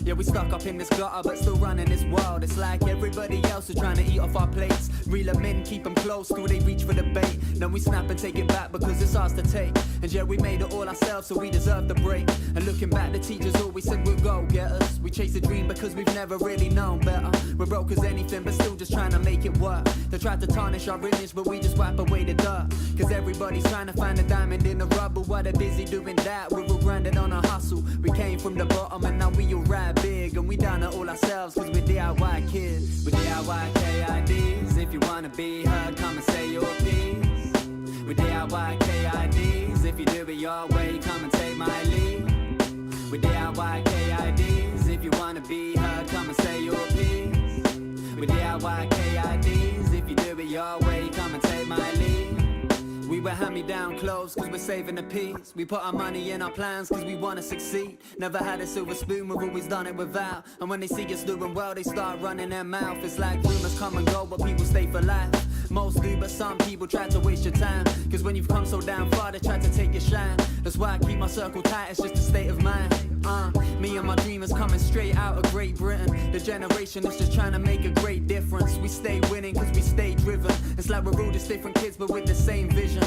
Yeah, we stuck up in this gutter, but still running this world. It's like everybody else is trying to eat off our plates. Reel them in, keep them close till they reach for the bait. Then we snap and take it back because it's ours to take. And yeah, we made it all ourselves, so we deserve the break. And looking back, the teachers always said we'll go get us. We chase a dream because we've never really known better. We're broke as anything, but still just trying to make it work. They tried to tarnish our image, but we just wipe away the dirt. Cause everybody's trying to find a diamond in the rubble. While they're busy doing that, we're all grinding on a hustle. We came from the bottom and now we all ride big. And we done it all ourselves cause we're DIY kids. We're DIY KIDs. If you wanna be heard, come and say your piece. We're DIY KIDs. If you do it your way, come and take my lead. We're DIY KIDs. If you wanna be heard, come and say your piece. We're DIY KIDs. If you do it your way, come and take my lead. We wear hand-me-down clothes cause we're saving the peace. We put our money in our plans cause we wanna succeed. Never had a silver spoon, we've always done it without. And when they see us doing well, they start running their mouth. It's like rumors come and go, but people stay for life. Most do, but some people try to waste your time. Cause when you've come so damn far, they try to take your shine. That's why I keep my circle tight, it's just a state of mind. Me and my dreamers coming straight out of Great Britain. The generation that's just trying to make a great difference. We stay winning cause we stay driven. It's like we're all just different kids but with the same vision.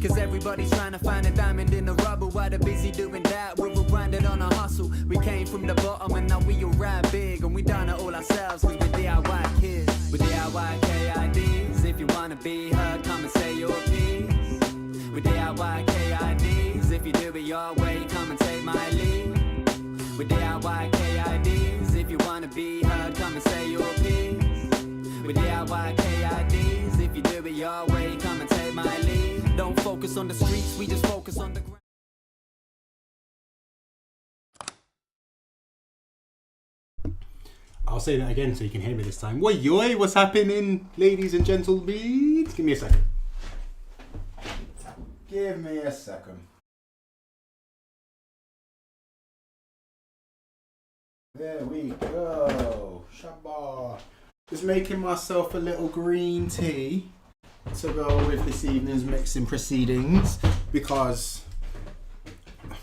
Cause everybody's trying to find a diamond in the rubble. While they're busy doing that, we're all grinding on a hustle. We came from the bottom and now we all ride big. And we done it all ourselves cause we're DIY kids. We're DIY KIDs. If you wanna be heard, come and say your piece. We're DIY KIDs. If you do it your way, come and take my lead. We're DIY KIDs. If you wanna be heard, come and say your piece. We're DIY KIDs. If you do it your way, come and take my lead. Don't focus on the streets, we just focus on the ground. I'll say that again so you can hear me this time. What yoy, what's happening, ladies and gentlemen? Give me a second. Give me a second. There we go. Shabba. Just making myself a little green tea to go with this evening's mixing proceedings because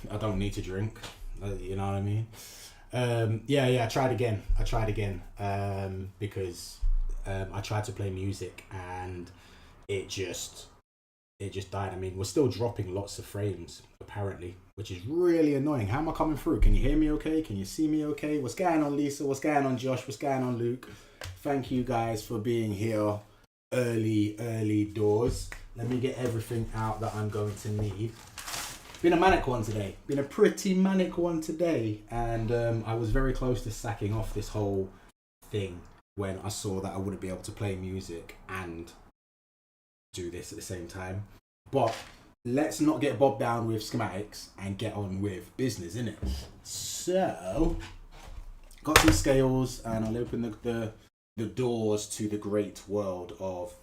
I don't need to drink. You know what I mean? I tried again because I tried to play music and it just died. I mean, we're still dropping lots of frames apparently, which is really annoying. How am I coming through? Can you hear me okay? Can you see me okay? What's going on, Lisa? What's going on, Josh? What's going on, Luke? Thank you guys for being here early doors. Let me get everything out that I'm going to need. Been a manic one today. Been a pretty manic one today. And I was very close to sacking off this whole thing when I saw that I wouldn't be able to play music and do this at the same time. But let's not get bogged down with schematics and get on with business, innit? So, got some scales and I'll open the doors to the great world of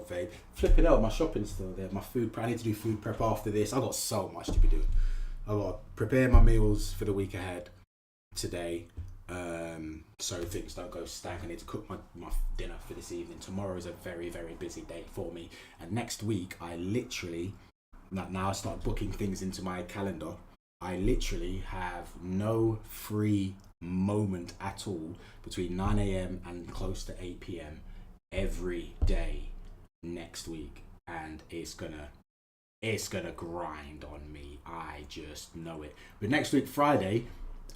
vape. Flip it out, my shopping's still there. My food prep, I need to do food prep after this. I've got so much to be doing. I've got to prepare my meals for the week ahead today. So things don't go stank. I need to cook my dinner for this evening. Tomorrow is a very, very busy day for me. And next week, I literally, now I start booking things into my calendar. I literally have no free moment at all between 9 a.m. and close to 8 p.m. every day next week. And it's gonna grind on me. I just know it. But next week, Friday,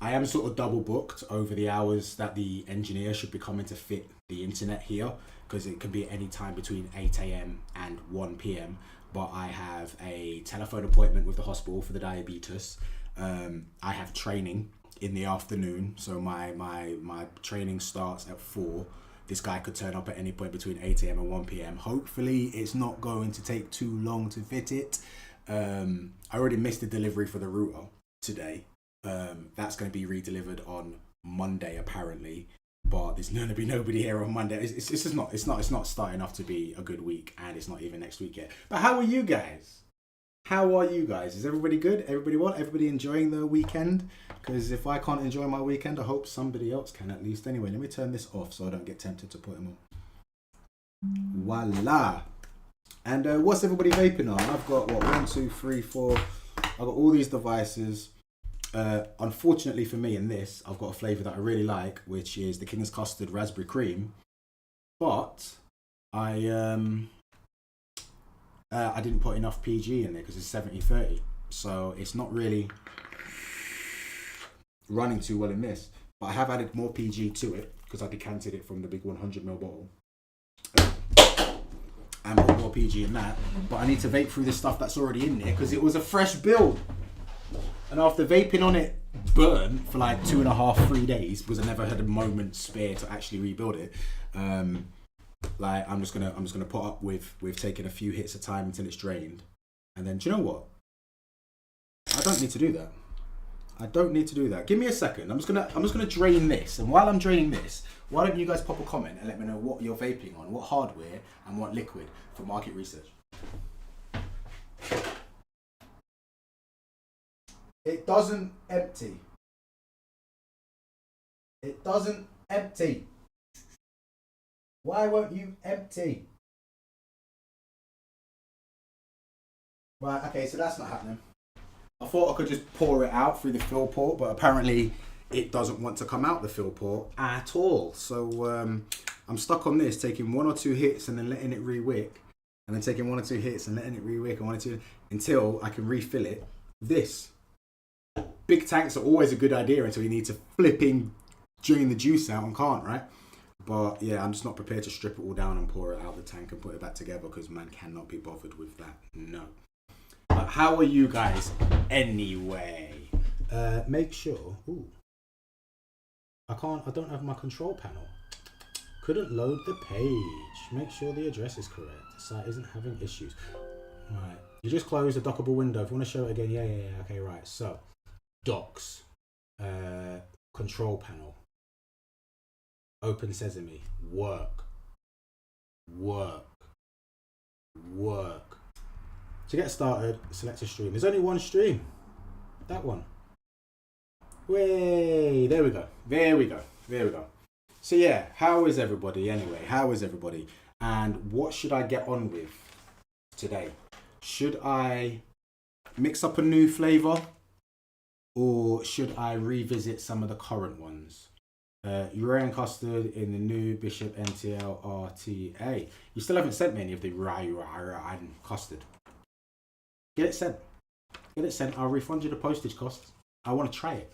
I am sort of double booked over the hours that the engineer should be coming to fit the internet here, because it can be at any time between 8 a.m. and 1 p.m. But I have a telephone appointment with the hospital for the diabetes. I have training in the afternoon, so my training starts at 4. This guy could turn up at any point between 8 a.m. and 1 p.m. Hopefully it's not going to take too long to fit it. I already missed the delivery for the router today. That's going to be redelivered on Monday apparently, but there's going to be nobody here on Monday. It's just not. It's not starting off to be a good week, and it's not even next week yet. But how are you guys? How are you guys? Is everybody good? Everybody what? Everybody enjoying their weekend? Because if I can't enjoy my weekend, I hope somebody else can at least. Anyway, let me turn this off so I don't get tempted to put them on. Voila. And what's everybody vaping on? I've got, 1, 2, 3, 4. I've got all these devices. Unfortunately for me in this, I've got a flavour that I really like, which is the King's Custard Raspberry Cream. But I didn't put enough PG in there because it's 70/30. So it's not really running too well in this. But I have added more PG to it because I decanted it from the big 100ml bottle. And put more PG in that. But I need to vape through the stuff that's already in there because it was a fresh build. And after vaping on it burn for like 2.5, 3 days, because I never had a moment spare to actually rebuild it. Like I'm just gonna put up with taking a few hits at a time until it's drained. And then do you know what? I don't need to do that. I don't need to do that. Give me a second. I'm just gonna drain this. And while I'm draining this, why don't you guys pop a comment and let me know what you're vaping on, what hardware and what liquid for market research. It doesn't empty. It doesn't empty. Why won't you empty? Right, okay, so that's not happening. I thought I could just pour it out through the fill port, but apparently it doesn't want to come out the fill port at all. So I'm stuck on this, taking 1 or 2 hits and then letting it re-wick, and then taking 1 or 2 hits and letting it re-wick and 1 or 2 until I can refill it. This. Big tanks are always a good idea until you need to flipping drain the juice out and can't, right? But yeah, I'm just not prepared to strip it all down and pour it out of the tank and put it back together because man cannot be bothered with that. No. But how are you guys anyway? Make sure. Ooh. I don't have my control panel. Couldn't load the page. Make sure the address is correct. The site isn't having issues. Right. You just closed the dockable window. If you want to show it again, yeah. Okay, right. So, docs. Control panel. Open Sesame. Work. To get started, select a stream. There's only one stream. That one. Way. There we go. So yeah, how is everybody anyway? And what should I get on with today? Should I mix up a new flavour? Or should I revisit some of the current ones? Urian custard in the new Bishop NTL RTA. You still haven't sent me any of the Ryan custard. Get it sent. I'll refund you the postage costs. I want to try it.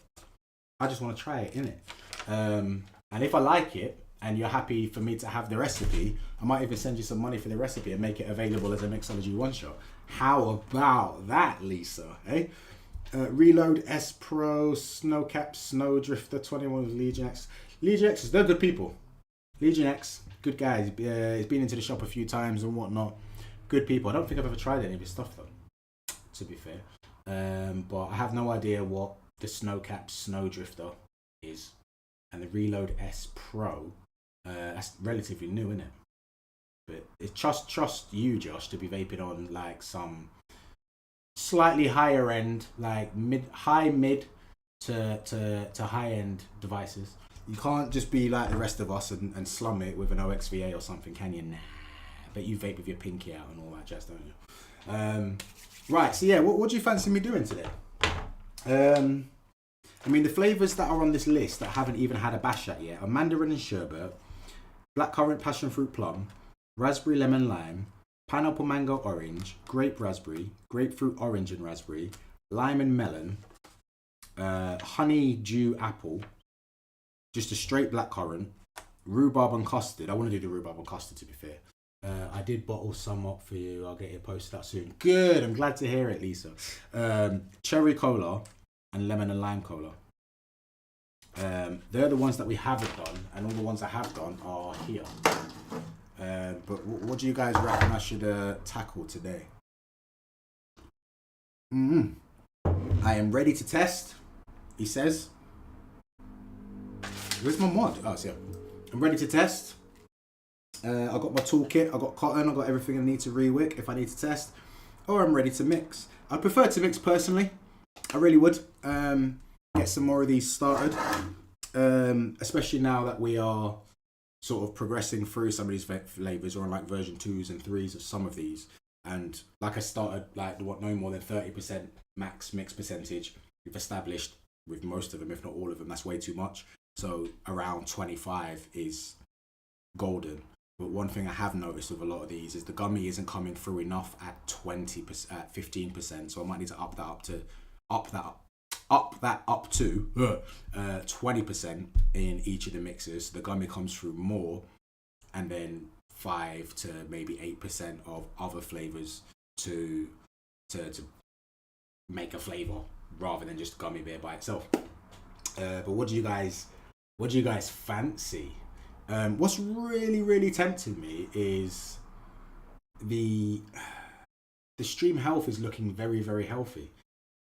I just want to try it, innit? And if I like it, and you're happy for me to have the recipe, I might even send you some money for the recipe and make it available as a Mixology one-shot. How about that, Lisa? Eh? Reload S Pro, Snowcap, Snowdrifter, 21 with Legion X. Legion X, they're good people. Legion X, good guys. He's been into the shop a few times and whatnot. Good people. I don't think I've ever tried any of his stuff though, to be fair. But I have no idea what the Snowcap Snowdrifter is. And the Reload S Pro, that's relatively new, isn't it? But it's trust you, Josh, to be vaping on like some slightly higher end, like mid to high end devices. You can't just be like the rest of us and slum it with an OXVA or something, can you? Nah. Bet you vape with your pinky out and all that jazz, don't you? Right, so yeah, what do you fancy me doing today? I mean, the flavours that are on this list that haven't even had a bash at yet are mandarin and sherbet, blackcurrant passion fruit plum, raspberry lemon lime, pineapple mango orange, grape raspberry, grapefruit orange and raspberry, lime and melon, honey dew apple, just a straight blackcurrant, rhubarb and custard. I want to do the rhubarb and custard, to be fair. I did bottle some up for you. I'll get it posted out soon. Good. I'm glad to hear it, Lisa. Cherry cola and lemon and lime cola. They're the ones that we haven't done, and all the ones I have done are here. But what do you guys reckon I should tackle today? I am ready to test, he says. Where's my mod? Oh, it's here. I'm ready to test. I got my toolkit, I got cotton, I got everything I need to re-wick if I need to test. Or I'm ready to mix. I prefer to mix personally. I really would. Get some more of these started. Especially now that we are sort of progressing through some of these flavors, or on like version 2s and 3s of some of these. And like I started like no more than 30% max mix percentage. We've established with most of them, if not all of them. That's way too much. So around 25 is golden. But one thing I have noticed with a lot of these is the gummy isn't coming through enough at 20%, at 15%. So I might need to up that up to 20% in each of the mixes. The gummy comes through more, and then 5 to maybe 8% of other flavors to make a flavor rather than just gummy bear by itself. But what do you guys fancy? What's really tempting me is the stream health is looking very healthy,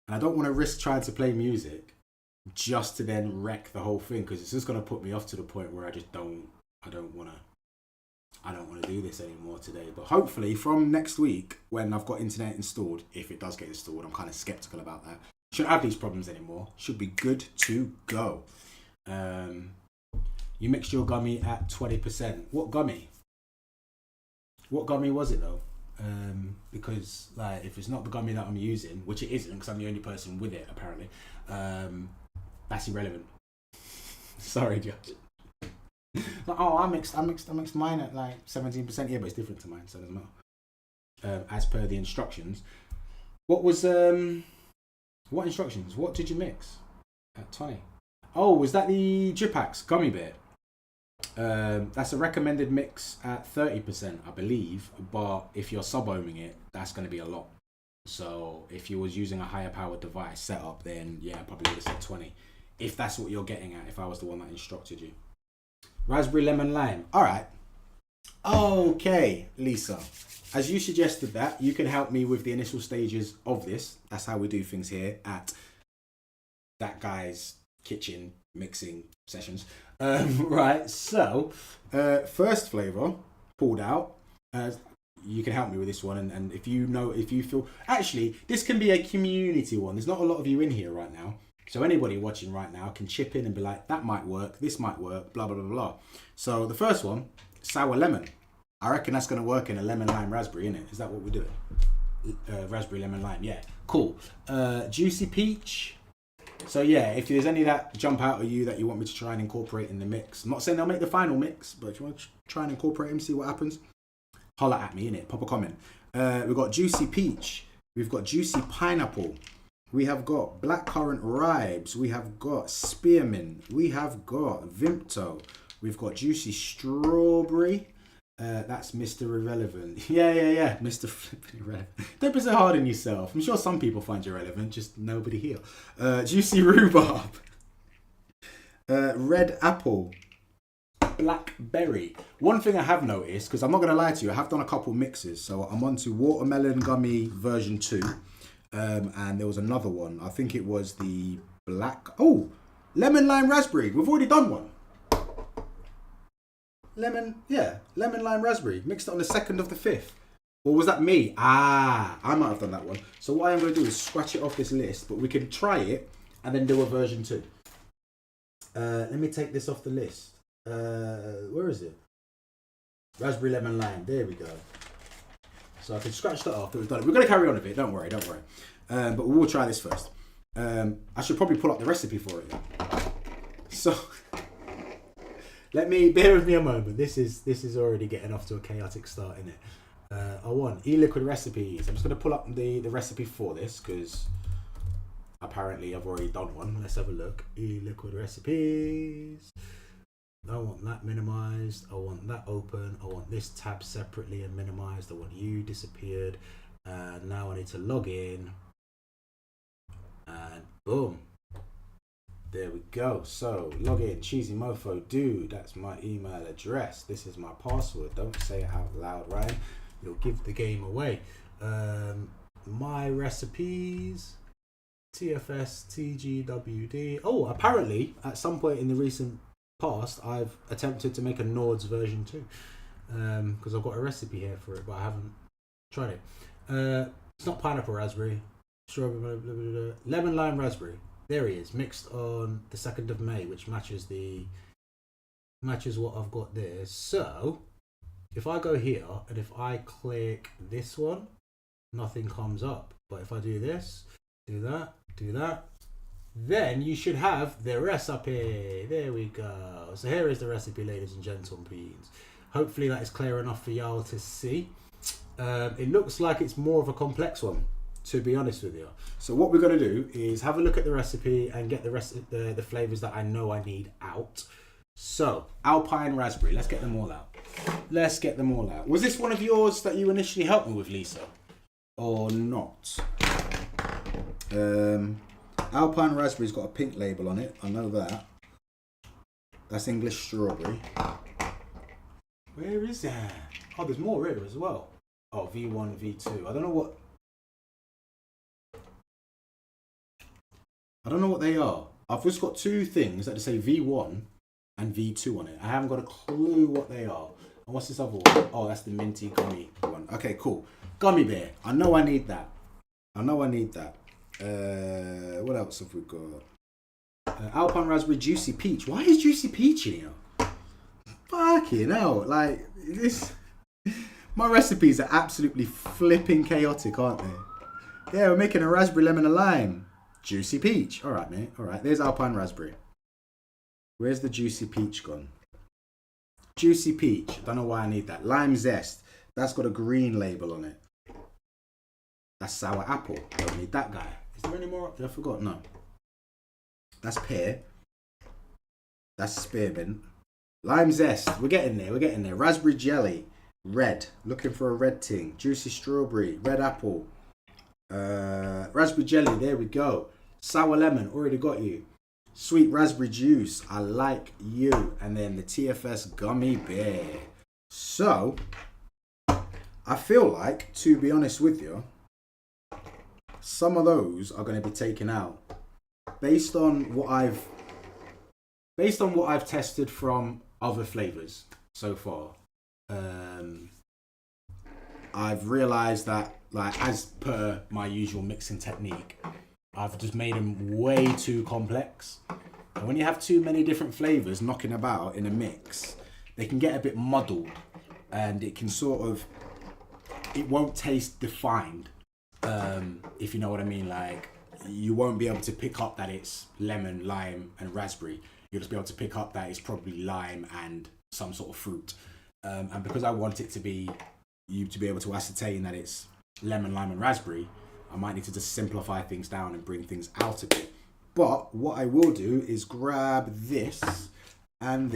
and I don't want to risk trying to play music just to then wreck the whole thing, because it's just going to put me off to the point where I don't want to do this anymore today. But hopefully from next week, when I've got internet installed, if it does get installed, I'm kind of skeptical about that. Shouldn't have these problems anymore. Should be good to go. You mixed your gummy at 20%. What gummy? What gummy was it though? Because like, if it's not the gummy that I'm using, which it isn't, because I'm the only person with it apparently, that's irrelevant. Sorry, Judge. Like, oh, I mixed mine at like 17%. Yeah, but it's different to mine, so it doesn't matter. As per the instructions. What was what instructions? What did you mix at 20? Oh, was that the Jipax gummy bear? That's a recommended mix at 30%, I believe. But if you're sub-ohming it, that's going to be a lot. So if you was using a higher powered device setup, then yeah, I probably would have said 20. If that's what you're getting at, if I was the one that instructed you. Raspberry lemon lime. All right. Okay, Lisa. As you suggested that, you can help me with the initial stages of this. That's how we do things here at that guy's kitchen mixing sessions. Right. So, first flavor pulled out. You can help me with this one, and if you feel, actually, this can be a community one. There's not a lot of you in here right now. So anybody watching right now can chip in and be like, that might work, this might work, blah, blah, blah, blah. So the first one, sour lemon. I reckon that's going to work in a lemon lime raspberry, innit? Is that what we're doing? Raspberry lemon lime, yeah. Cool. Juicy peach. So yeah, if there's any that jump out at you that you want me to try and incorporate in the mix, I'm not saying I'll make the final mix, but if you want to try and incorporate them, see what happens, holler at me, innit? Pop a comment. We've got juicy peach. We've got juicy pineapple. We have got blackcurrant ribes. We have got spearmint. We have got Vimto. We've got juicy strawberry. That's Mr. Irrelevant. Yeah. Mr. Flippin' Irrelevant. Don't be so hard on yourself. I'm sure some people find you irrelevant, just nobody here. Juicy rhubarb. Red apple. Blackberry. One thing I have noticed, because I'm not going to lie to you, I have done a couple mixes. So I'm on to watermelon gummy version 2. And there was another one. I think it was the lemon lime raspberry. We've already done one. Lemon lime raspberry. Mixed it on the 2nd of the 5th. Or was that me? I might have done that one. So what I'm going to do is scratch it off this list, but we can try it and then do a version 2. Let me take this off the list. Where is it? Raspberry lemon lime. There we go. So I can scratch that off. We're going to carry on with it. Don't worry. But we will try this first. I should probably pull up the recipe for it. So bear with me a moment. This is already getting off to a chaotic start, isn't it? I want e-liquid recipes. I'm just going to pull up the recipe for this because apparently I've already done one. Let's have a look. E-liquid recipes. I want that minimized. I want that open. I want this tab separately and minimized. I want you disappeared. And now I need to log in. And boom. There we go. So log in. Cheesy Mofo dude. That's my email address. This is my password. Don't say it out loud, Ryan. You'll give the game away. My recipes. TFS TGWD. Oh, apparently at some point in the recent past I've attempted to make a Nords version 2 because I've got a recipe here for it, but I haven't tried it. It's not pineapple raspberry, strawberry, blah, blah, blah, blah. Lemon lime raspberry. There he is, mixed on the 2nd of May, which matches what I've got there. So if I go here and if I click this one, nothing comes up. But if I do this, do that, then you should have the recipe. There we go. So here is the recipe, ladies and gentlemen. Hopefully that is clear enough for y'all to see. It looks like it's more of a complex one, to be honest with you. So what we're going to do is have a look at the recipe and get the rest of the flavors that I know I need out. So, Alpine Raspberry. Let's get them all out. Was this one of yours that you initially helped me with, Lisa? Or not? Alpine Raspberry's got a pink label on it. I know that. That's English strawberry. Where is that? Oh, there's more here as well. Oh, V1, V2. I don't know what they are. I've just got two things that say V1 and V2 on it. I haven't got a clue what they are. And what's this other one? Oh, that's the minty gummy one. Okay, cool. Gummy bear. I know I need that. What else have we got? Alpine Raspberry Juicy Peach. Why is Juicy Peach in here? Fucking hell. Like, this... My recipes are absolutely flipping chaotic, aren't they? Yeah, we're making a raspberry, lemon, and lime. Juicy Peach. All right, mate. All right, there's Alpine Raspberry. Where's the Juicy Peach gone? Juicy Peach. Don't know why I need that. Lime Zest. That's got a green label on it. That's Sour Apple. Don't need that guy. Is there any more up there? I forgot. No. That's pear. That's spearmint. Lime Zest. We're getting there. Raspberry Jelly. Red. Looking for a red ting. Juicy Strawberry. Red Apple. Raspberry Jelly. There we go. Sour Lemon. Already got you. Sweet Raspberry Juice. I like you. And then the TFS Gummy Bear. So, I feel like, to be honest with you, some of those are going to be taken out based on what I've tested from other flavors so far. I've realized that, like, as per my usual mixing technique, I've just made them way too complex. And when you have too many different flavors knocking about in a mix, they can get a bit muddled, and it can it won't taste defined. If you know what I mean, like, you won't be able to pick up that it's lemon, lime, and raspberry. You'll just be able to pick up that it's probably lime and some sort of fruit. And because I want it to be, you to be able to ascertain that it's lemon, lime, and raspberry, I might need to just simplify things down and bring things out a bit. But what I will do is grab this, and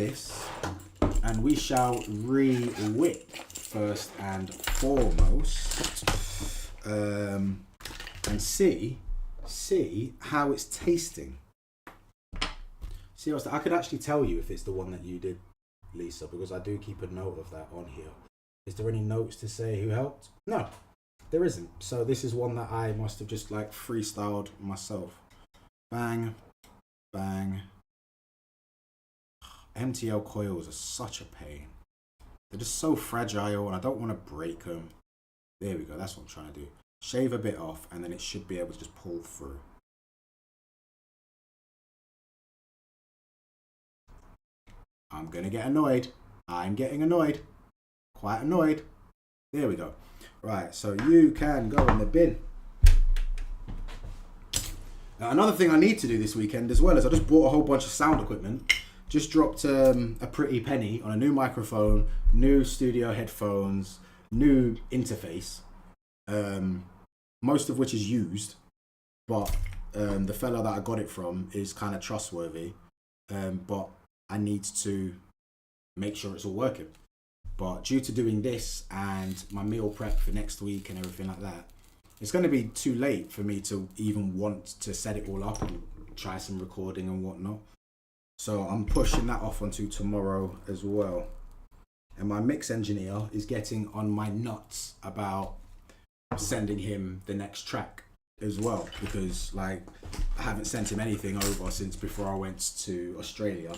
we shall re-whip first and foremost. And see how it's tasting. I could actually tell you if it's the one that you did, Lisa, because I do keep a note of that on here. Is there any notes to say who helped? No, there isn't. So this is one that I must have just like freestyled myself. Bang, bang. MTL coils are such a pain. They're just so fragile and I don't want to break them. There we go, that's what I'm trying to do. Shave a bit off and then it should be able to just pull through. I'm going to get annoyed. I'm getting annoyed. Quite annoyed. There we go. Right, so you can go in the bin. Now, another thing I need to do this weekend as well is I just bought a whole bunch of sound equipment. Just dropped a pretty penny on a new microphone, new studio headphones, new interface. Most of which is used, but the fella that I got it from is kind of trustworthy. But I need to make sure it's all working. But due to doing this and my meal prep for next week and everything like that, it's going to be too late for me to even want to set it all up and try some recording and whatnot. So I'm pushing that off onto tomorrow as well. And my mix engineer is getting on my nuts about sending him the next track as well, because like I haven't sent him anything over since before I went to Australia,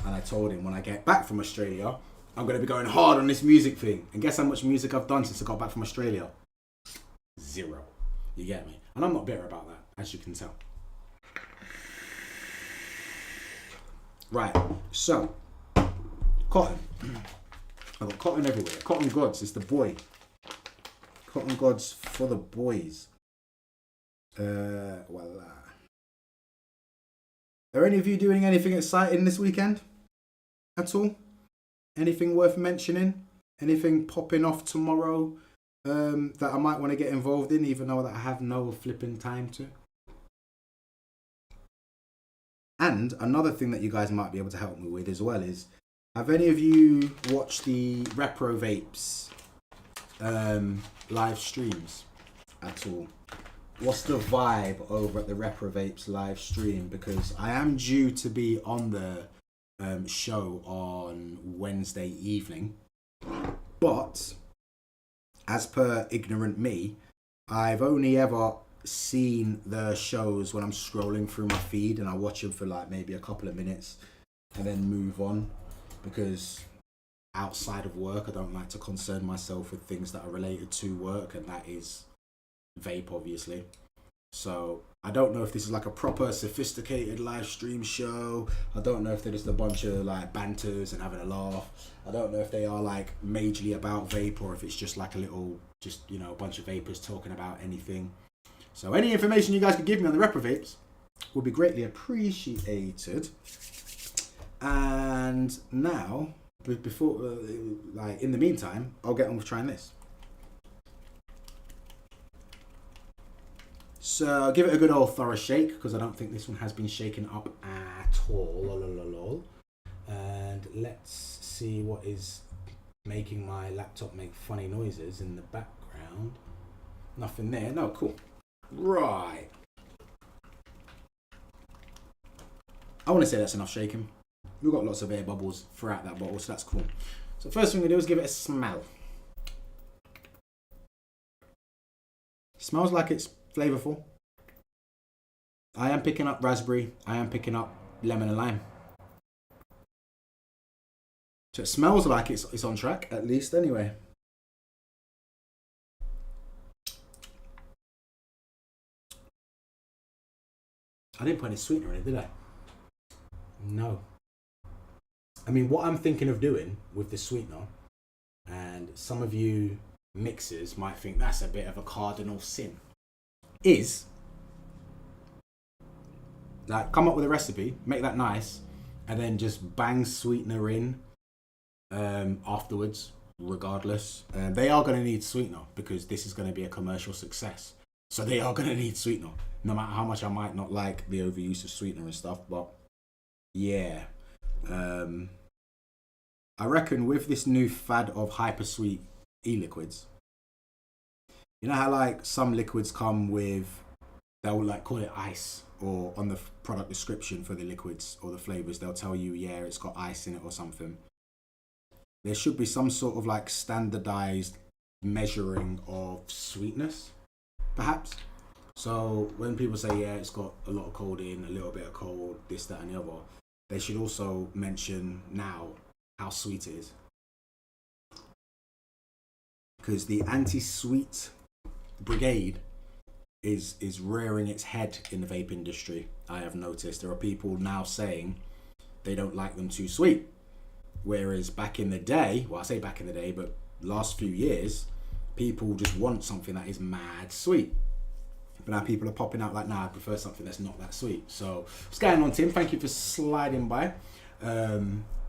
and I told him when I get back from Australia I'm going to be going hard on this music thing. And guess how much music I've done since I got back from Australia? 0. You get me? And I'm not bitter about that, as you can tell. Right, so cotton. I've got cotton everywhere. Cotton gods, it's the boy. Cotton gods for the boys. Voila. Are any of you doing anything exciting this weekend at all? Anything worth mentioning? Anything popping off tomorrow that I might want to get involved in, even though that I have no flipping time to? And another thing that you guys might be able to help me with as well is, have any of you watched the Repro Vapes live streams at all? What's the vibe over at the Repro Vapes live stream? Because I am due to be on the show on Wednesday evening, but as per ignorant me, I've only ever seen the shows when I'm scrolling through my feed, and I watch them for like maybe a couple of minutes and then move on, because outside of work I don't like to concern myself with things that are related to work, and that is vape, obviously. So I don't know if this is like a proper sophisticated live stream show. I don't know if they're just a bunch of like banters and having a laugh. I don't know if they are like majorly about vape, or if it's just like a little, just, you know, a bunch of vapors talking about anything. So any information you guys could give me on the Repro Vapes would be greatly appreciated. And now, before, like in the meantime, I'll get on with trying this. So I'll give it a good old thorough shake, because I don't think this one has been shaken up at all. And let's see what is making my laptop make funny noises in the background. Nothing there. No, cool. Right. I want to say that's enough shaking. We've got lots of air bubbles throughout that bottle, so that's cool. So first thing we do is give it a smell. Smells like it's flavorful. I am picking up raspberry. I am picking up lemon and lime. So it smells like it's on track, at least anyway. I didn't put any sweetener in it, did I? No. I mean, what I'm thinking of doing with the sweetener, and some of you mixers might think that's a bit of a cardinal sin, is like come up with a recipe, make that nice, and then just bang sweetener in afterwards, regardless. They are going to need sweetener because this is going to be a commercial success. So they are going to need sweetener, no matter how much I might not like the overuse of sweetener and stuff. But yeah, I reckon with this new fad of hyper sweet e-liquids, you know how like some liquids come with, they'll like call it ice, or on the product description for the liquids or the flavors, they'll tell you, yeah, it's got ice in it or something. There should be some sort of like standardized measuring of sweetness, perhaps. So when people say, yeah, it's got a lot of cold in, a little bit of cold, this, that, and the other, they should also mention now how sweet it is. Because the anti-sweet brigade is rearing its head in the vape industry. I have noticed there are people now saying they don't like them too sweet. Whereas back in the day, well, I say back in the day, but last few years, people just want something that is mad sweet. But now people are popping out like, nah, I prefer something that's not that sweet. So what's going on, Tim? Thank you for sliding by.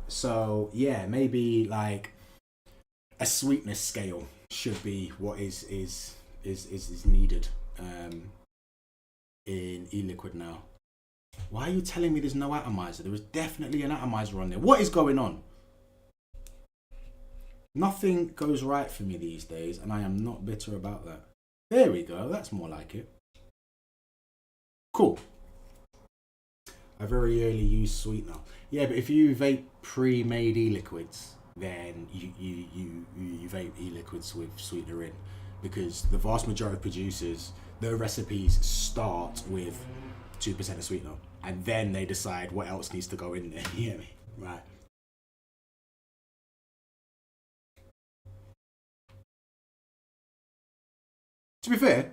So yeah, maybe like a sweetness scale should be what is needed in e-liquid now. Why are you telling me there's no atomizer? There is definitely an atomizer on there. What is going on? Nothing goes right for me these days, and I am not bitter about that. There we go. That's more like it. Cool. I very early use sweetener. Yeah, but if you vape pre-made e-liquids, then you vape e-liquids with sweetener in, because the vast majority of producers, their recipes start with 2% of sweetener, and then they decide what else needs to go in there. You hear me? Right. To be fair,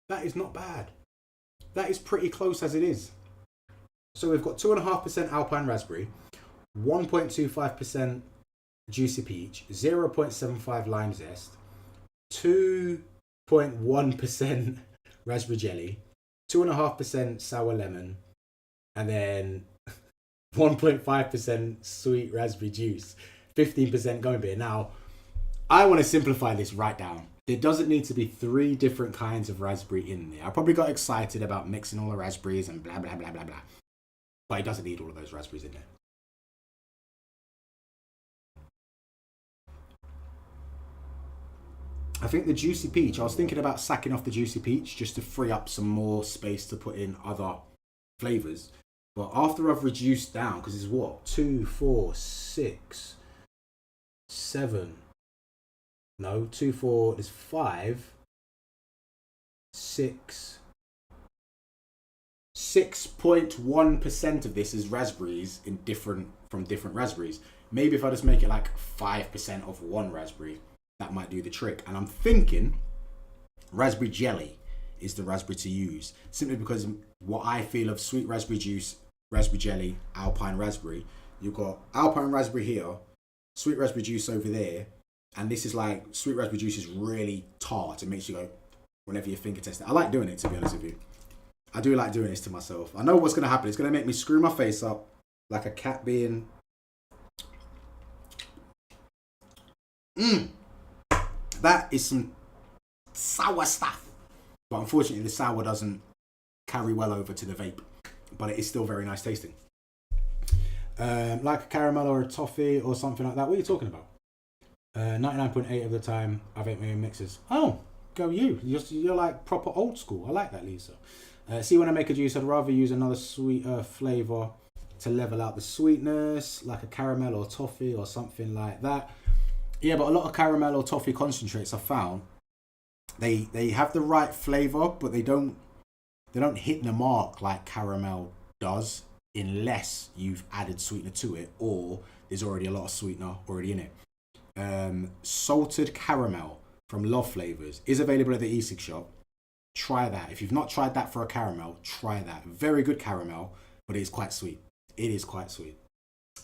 that is not bad. That is pretty close as it is. So we've got 2.5% Alpine Raspberry, 1.25% juicy peach, 0.75 lime zest, 2.1% raspberry jelly, 2.5% sour lemon, and then 1.5% sweet raspberry juice, 15% gummy beer. Now, I want to simplify this right down. There doesn't need to be 3 different kinds of raspberry in there. I probably got excited about mixing all the raspberries and blah, blah, blah, blah, blah. But it doesn't need all of those raspberries in there. I think the juicy peach, I was thinking about sacking off the juicy peach just to free up some more space to put in other flavours. But after I've reduced down, because it's what? 2, 4, 6, 7. No, 2, 4, there's 5, 6. 6.1% of this is raspberries from different raspberries. Maybe if I just make it like 5% of one raspberry, that might do the trick. And I'm thinking raspberry jelly is the raspberry to use, simply because what I feel of sweet raspberry juice, raspberry jelly, alpine raspberry, you've got alpine raspberry here, sweet raspberry juice over there, and this is like, sweet raspberry juice is really tart. It makes you go whenever your finger test it. I like doing it, to be honest with you. I do like doing this to myself. I know what's going to happen. It's going to make me screw my face up like a cat being... That is some sour stuff. But unfortunately, the sour doesn't carry well over to the vape. But it is still very nice tasting. Like a caramel or a toffee or something like that. What are you talking about? 99.8 of the time, I vape my own mixes. Oh, go you. You're like proper old school. I like that, Lisa. See, when I make a juice, I'd rather use another sweeter flavour to level out the sweetness, like a caramel or toffee or something like that. Yeah, but a lot of caramel or toffee concentrates I found, they have the right flavour, but they don't hit the mark like caramel does unless you've added sweetener to it or there's already a lot of sweetener already in it. Salted caramel from Love Flavours is available at the e-cig shop. Try that. If you've not tried that for a caramel, try that. Very good caramel, but it is quite sweet. It is quite sweet.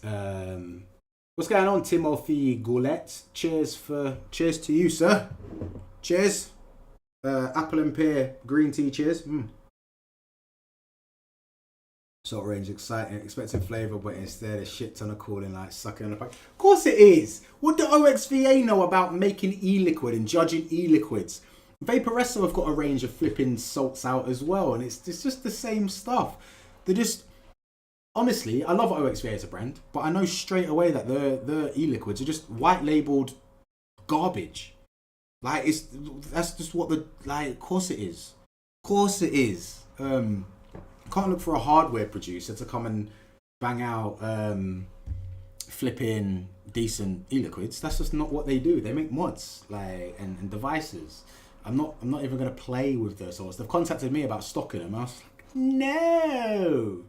What's going on, Timothy Goulet? Cheers to you, sir. Cheers. Apple and pear green tea. Cheers. Salt range exciting, expecting flavour, but instead a shit ton of cooling, like sucking on a pack. Of course it is. What do OXVA know about making e-liquid and judging e-liquids? Vaporesso have got a range of flipping salts out as well, and it's just the same stuff. They're just, honestly, I love OXVA as a brand, but I know straight away that the e-liquids are just white labelled garbage. Like, that's just what of course it is. Of course it is. Can't look for a hardware producer to come and bang out flipping decent e-liquids. That's just not what they do. They make mods and devices. I'm not even going to play with those sorts. They've contacted me about stocking them. I was like, no.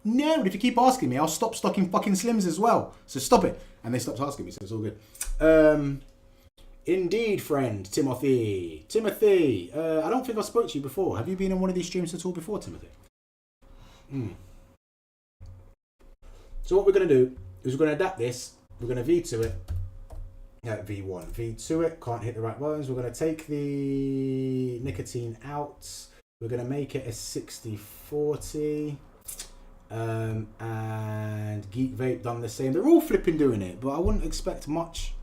But if you keep asking me, I'll stop stocking fucking Slims as well. So stop it. And they stopped asking me, so it's all good. Indeed, friend, Timothy. I don't think I spoke to you before. Have you been on one of these streams at all before, Timothy? So what we're going to do is we're going to adapt this. We're going to V2 it. V1, V2 it. Can't hit the right buttons. We're going to take the nicotine out. We're going to make it a 60-40. And Geek Vape done the same. They're all flipping doing it, but I wouldn't expect much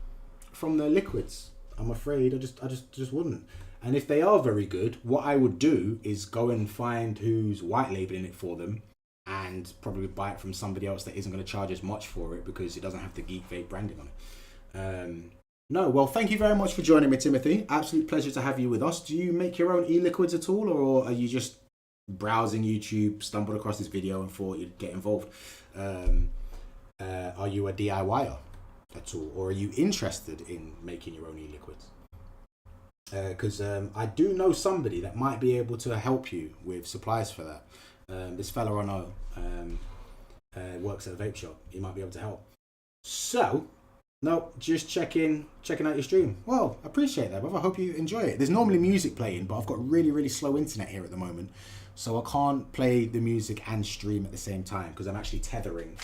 from the liquids. I'm afraid I just wouldn't. And if they are very good, what I would do is go and find who's white labeling it for them and probably buy it from somebody else that isn't going to charge as much for it because it doesn't have the Geek Vape branding on it. No, well, thank you very much for joining me, Timothy. Absolute pleasure to have you with us. Do you make your own e-liquids at all, or are you just browsing YouTube, stumbled across this video and thought you'd get involved? Are you a DIYer at all, or are you interested in making your own e-liquids? Because I do know somebody that might be able to help you with supplies for that. This fella I know works at a vape shop. He might be able to help. So, no, just checking out your stream. Well, I appreciate that, brother. I hope you enjoy it. There's normally music playing, but I've got really, really slow internet here at the moment. So I can't play the music and stream at the same time because I'm actually tethering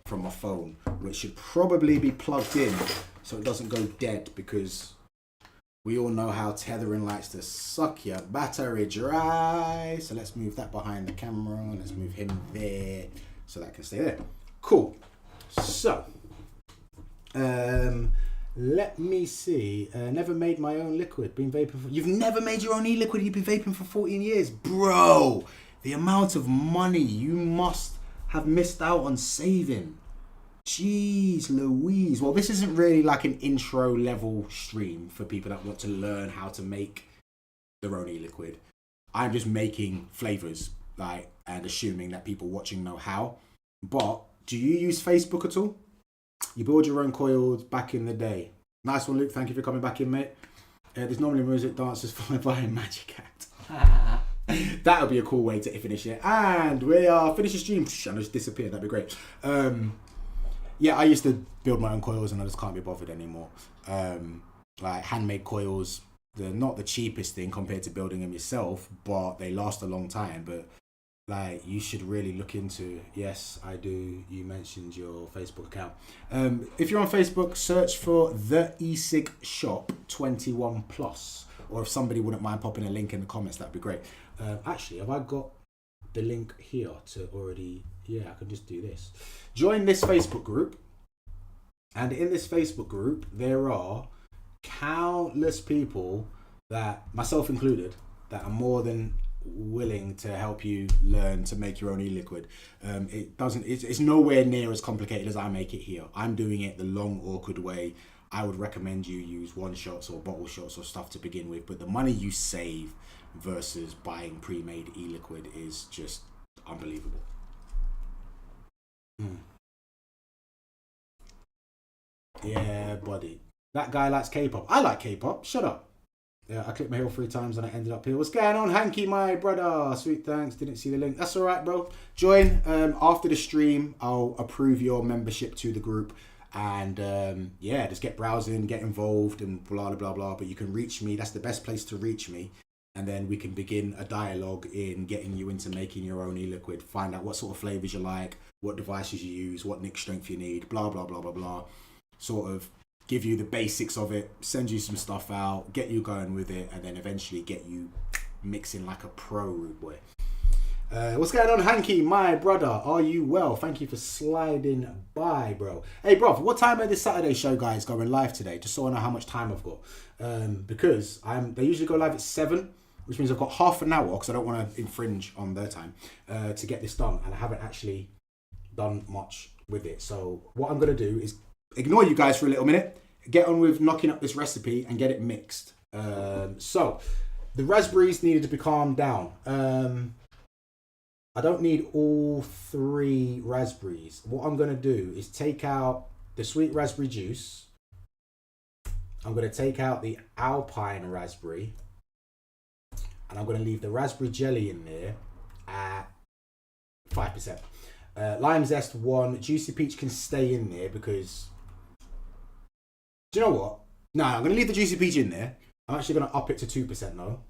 from my phone, which should probably be plugged in so it doesn't go dead, because we all know how tethering likes to suck your battery dry. So let's move that behind the camera. Let's move him there so that can stay there. Cool. So, let me see. Never made my own liquid. Been vaping for... You've never made your own e-liquid? You've been vaping for 14 years? Bro, the amount of money you must have missed out on saving. Jeez Louise. Well, this isn't really like an intro level stream for people that want to learn how to make their own e-liquid. I'm just making flavors, like, and assuming that people watching know how. But do you use Facebook at all? You build your own coils back in the day. Nice one, Luke. Thank you for coming back in, mate. There's normally music, dancers followed by a magic act. That would be a cool way to finish it. And we are finished the stream. I just disappeared. That'd be great. Yeah, I used to build my own coils and I just can't be bothered anymore. Like handmade coils, they're not the cheapest thing compared to building them yourself, but they last a long time. But like, you should really look into... Yes, I do. You mentioned your Facebook account. If you're on Facebook, search for The E-Cig Shop 21 Plus. Or if somebody wouldn't mind popping a link in the comments, that'd be great. Actually, have I got the link here to already... Yeah, I can just do this. Join this Facebook group. And in this Facebook group, there are countless people, that, myself included, that are more than willing to help you learn to make your own e-liquid. It's nowhere near as complicated as I make it here. I'm doing it the long, awkward way. I would recommend you use one shots or bottle shots or stuff to begin with, but the money you save versus buying pre-made e-liquid is just unbelievable. Yeah, buddy. That guy likes K-pop. I like K-pop. Shut up. Yeah, I clicked my heel 3 times and I ended up here. What's going on, Hanky, my brother? Sweet thanks. Didn't see the link. That's all right, bro. Join. After the stream, I'll approve your membership to the group. And yeah, just get browsing, get involved, and blah, blah, blah, blah. But you can reach me. That's the best place to reach me. And then we can begin a dialogue in getting you into making your own e-liquid. Find out what sort of flavors you like, what devices you use, what nick strength you need, blah, blah, blah, blah, blah. Sort of give you the basics of it, send you some stuff out, get you going with it, and then eventually get you mixing like a pro, rude boy. What's going on, Hanky, my brother? Are you well? Thank you for sliding by, bro. Hey, bro, what time are this Saturday show guys going live today? Just so I know how much time I've got. Because they usually go live at 7, which means I've got half an hour, because I don't want to infringe on their time, to get this done. And I haven't actually done much with it. So what I'm going to do is ignore you guys for a little minute, get on with knocking up this recipe and get it mixed. So the raspberries needed to be calmed down. I don't need all 3 raspberries. What I'm going to do is take out the sweet raspberry juice. I'm going to take out the alpine raspberry. And I'm going to leave the raspberry jelly in there at 5%. Lime zest 1. Juicy peach can stay in there because... Do you know what? No, I'm going to leave the juicy peach in there. I'm actually going to up it to 2% though.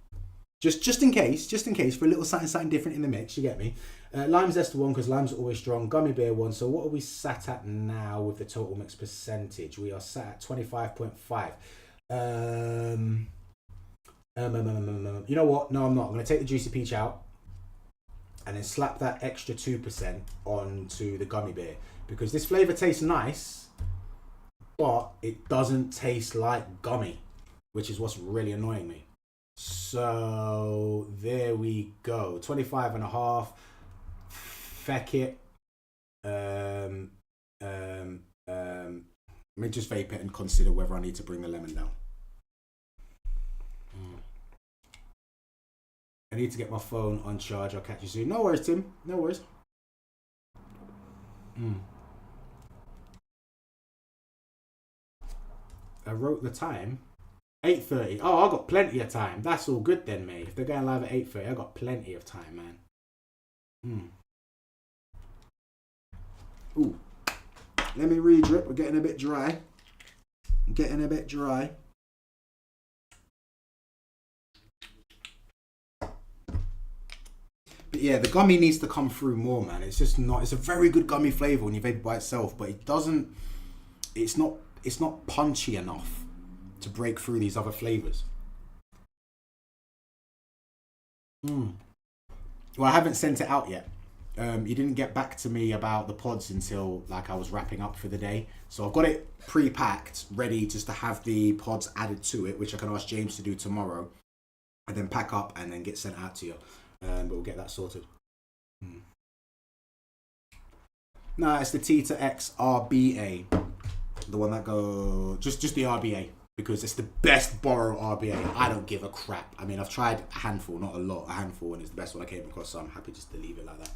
Just in case, for a little something different in the mix, you get me? Lime zest 1, because lime's always strong. Gummy bear 1. So what are we sat at now with the total mix percentage? We are sat at 25.5. You know what? No, I'm not. I'm going to take the juicy peach out and then slap that extra 2% onto the gummy bear, because this flavour tastes nice, but it doesn't taste like gummy, which is what's really annoying me. So there we go. 25.5. Feck it. Let me just vape it and consider whether I need to bring the lemon down. I need to get my phone on charge. I'll catch you soon. No worries, Tim. No worries. I wrote the time. 8:30. Oh, I got plenty of time. That's all good then, mate. If they're going live at 8:30, I got plenty of time, man. Ooh. Let me re-drip. We're getting a bit dry. yeah, the gummy needs to come through more, man. It's just not. It's a very good gummy flavor when you vape it by itself, but it doesn't. It's not punchy enough to break through these other flavors. Well, I haven't sent it out yet. You didn't get back to me about the pods until like I was wrapping up for the day. So I've got it pre-packed, ready just to have the pods added to it, which I can ask James to do tomorrow, and then pack up and then get sent out to you. But we'll get that sorted. No, it's the T to X RBA, the one that go just the RBA, because it's the best borrow RBA. I don't give a crap. I mean, I've tried a handful, not a lot, a handful, and it's the best one I came across. So I'm happy just to leave it like that.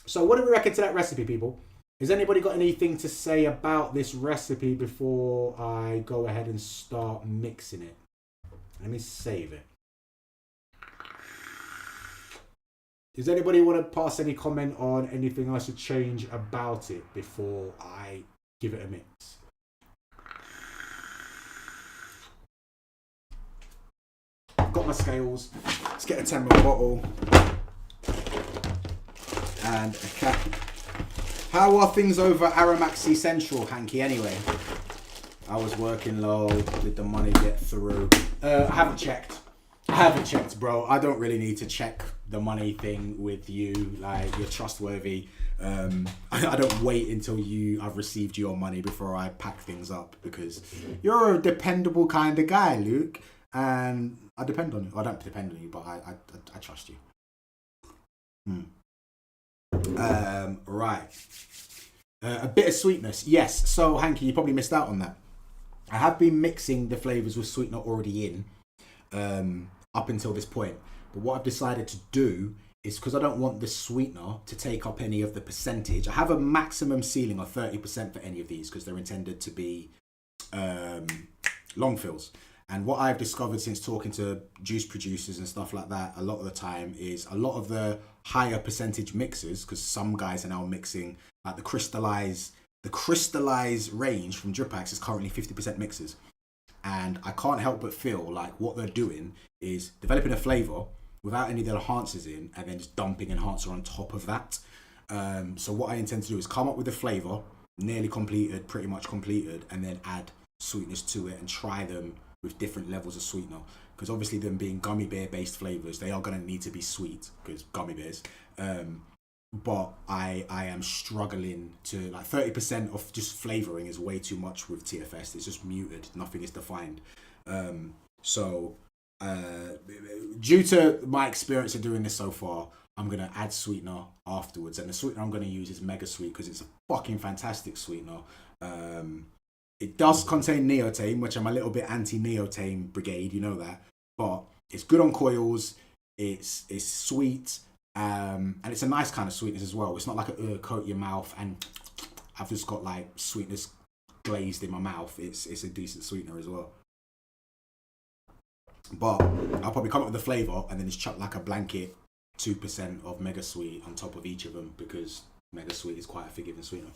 So what do we reckon to that recipe, people? Has anybody got anything to say about this recipe before I go ahead and start mixing it? Let me save it. Does anybody want to pass any comment on anything I should change about it before I give it a mix? I've got my scales. Let's get a 10ml bottle and a cap. How are things over Aramaxi Central, Hanky, anyway? I was working low. Did the money get through? I haven't checked, bro. I don't really need to check the money thing with you. Like, you're trustworthy. I don't wait until I've received your money before I pack things up, because you're a dependable kind of guy, Luke. And I depend on you. I don't depend on you, but I trust you. Right. A bit of sweetness. Yes. So, Hanky, you probably missed out on that. I have been mixing the flavours with sweetener already in up until this point. But what I've decided to do is, because I don't want the sweetener to take up any of the percentage, I have a maximum ceiling of 30% for any of these because they're intended to be long fills. And what I've discovered since talking to juice producers and stuff like that a lot of the time is a lot of the higher percentage mixers, because some guys are now mixing like the crystallized range from Dripax is currently 50% mixers. And I can't help but feel like what they're doing is developing a flavour without any of the enhancers in, and then just dumping enhancer on top of that. So what I intend to do is come up with a flavour, nearly completed, pretty much completed, and then add sweetness to it and try them with different levels of sweetener. Because obviously them being gummy bear based flavours, they are going to need to be sweet because gummy bears. But I am struggling to, like, 30% of just flavouring is way too much with TFS. It's just muted. Nothing is defined. So due to my experience of doing this so far, I'm going to add sweetener afterwards. And the sweetener I'm going to use is Mega Sweet because it's a fucking fantastic sweetener. It does contain neotame, which I'm a little bit anti-neotame brigade, you know that. But it's good on coils. It's sweet. And it's a nice kind of sweetness as well. It's not like a coat your mouth and I've just got like sweetness glazed in my mouth. It's a decent sweetener as well. But I'll probably come up with the flavour and then just chuck like a blanket 2% of Mega Sweet on top of each of them because Mega Sweet is quite a forgiving sweetener.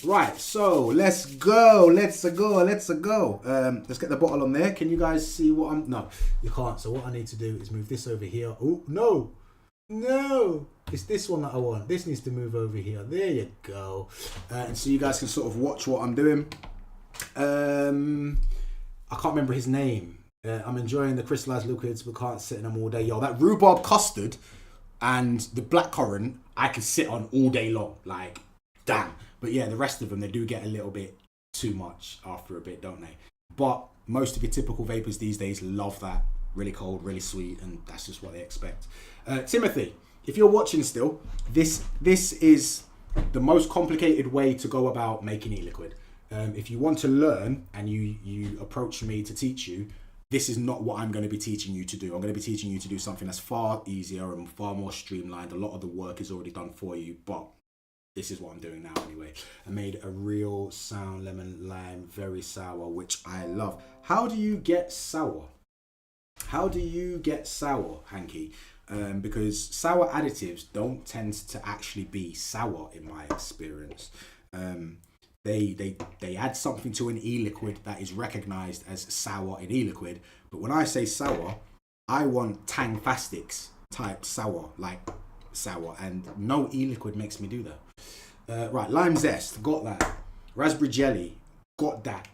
Right, so let's go. Let's get the bottle on there. Can you guys see what I'm... No, you can't. So what I need to do is move this over here. Oh, no, it's this one that I want. This needs to move over here. There you go. And so you guys can sort of watch what I'm doing. I can't remember his name. I'm enjoying the crystallized liquids, but can't sit in them all day. Yo, that rhubarb custard and the blackcurrant, I could sit on all day long. Like, damn. But yeah, the rest of them, they do get a little bit too much after a bit, don't they? But most of your typical vapors these days love that. Really cold, really sweet, and that's just what they expect. Timothy, if you're watching still, this is the most complicated way to go about making e-liquid. If you want to learn and you approach me to teach you, this is not what I'm going to be teaching you to do. I'm going to be teaching you to do something that's far easier and far more streamlined. A lot of the work is already done for you, but this is what I'm doing now anyway. I made a real sound lemon lime, very sour, which I love. How do you get sour? Hanky? Because sour additives don't tend to actually be sour in my experience. They add something to an e-liquid that is recognized as sour in e-liquid. But when I say sour, I want Tangfastics type sour, like sour, and no e-liquid makes me do that. Right, lime zest, got that. Raspberry jelly, got that.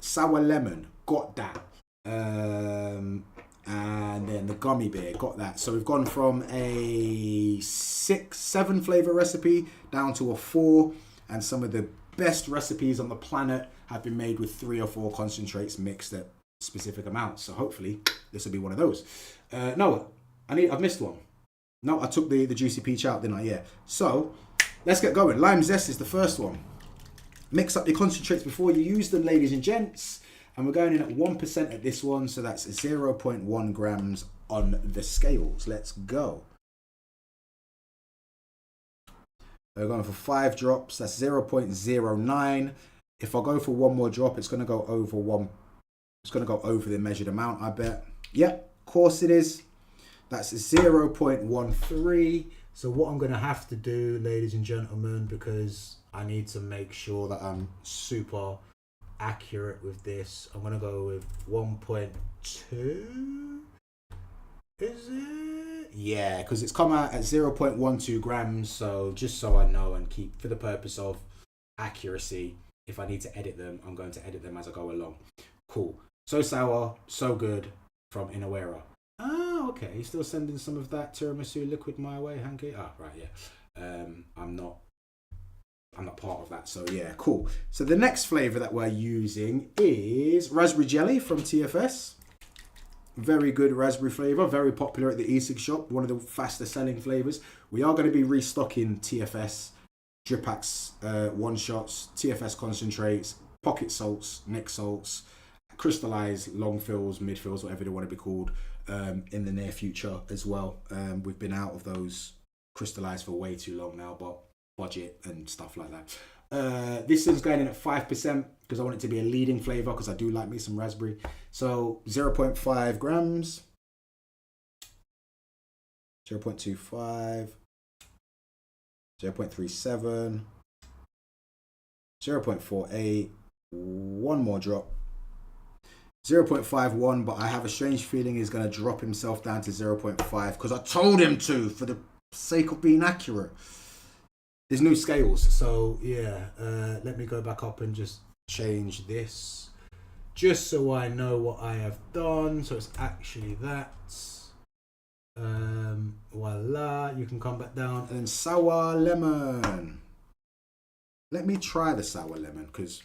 Sour lemon, got that. And then the gummy bear, got that. So we've gone from a 6-7 flavor recipe down to a 4, and some of the best recipes on the planet have been made with 3 or 4 concentrates mixed at specific amounts. So hopefully this will be one of those. No, I've missed one. No, I took the juicy peach out, didn't I? Yeah. So let's get going. Lime zest is the first one. Mix up your concentrates before you use them, ladies and gents. And we're going in at 1% at this one, so that's 0.1 grams on the scales. Let's go. We're going for 5 drops. That's 0.09. If I go for one more drop, it's going to go over one. It's going to go over the measured amount, I bet. Yep, of course it is. That's 0.13. So what I'm going to have to do, ladies and gentlemen, because I need to make sure that I'm super accurate with this, I'm going to go with 1.2. Is it? Yeah, because it's come out at 0.12 grams. So just so I know, and keep for the purpose of accuracy, if I need to edit them, I'm going to edit them as I go along. Cool. So sour, so good from Inawera. Ah, okay. He's still sending some of that tiramisu liquid my way, Hanky. Ah, right, yeah. I'm not part of that, so yeah, cool. So the next flavor that we're using is raspberry jelly from TFS. Very good raspberry flavor, very popular at the e-cig shop, one of the faster selling flavors. We are going to be restocking TFS drip packs, one shots, TFS concentrates, pocket salts, neck salts, crystallized long fills, mid fills, whatever they want to be called, in the near future as well. We've been out of those crystallized for way too long now, but budget and stuff like that. This is going in at 5% because I want it to be a leading flavor, because I do like me some raspberry. So 0.5 grams, 0.25, 0.37, 0.48, one more drop, 0.51, but I have a strange feeling he's going to drop himself down to 0.5 because I told him to, for the sake of being accurate. There's new scales, so yeah, let me go back up and just change this, just so I know what I have done. So it's actually that. Voila, you can come back down. And then sour lemon. Let me try the sour lemon, because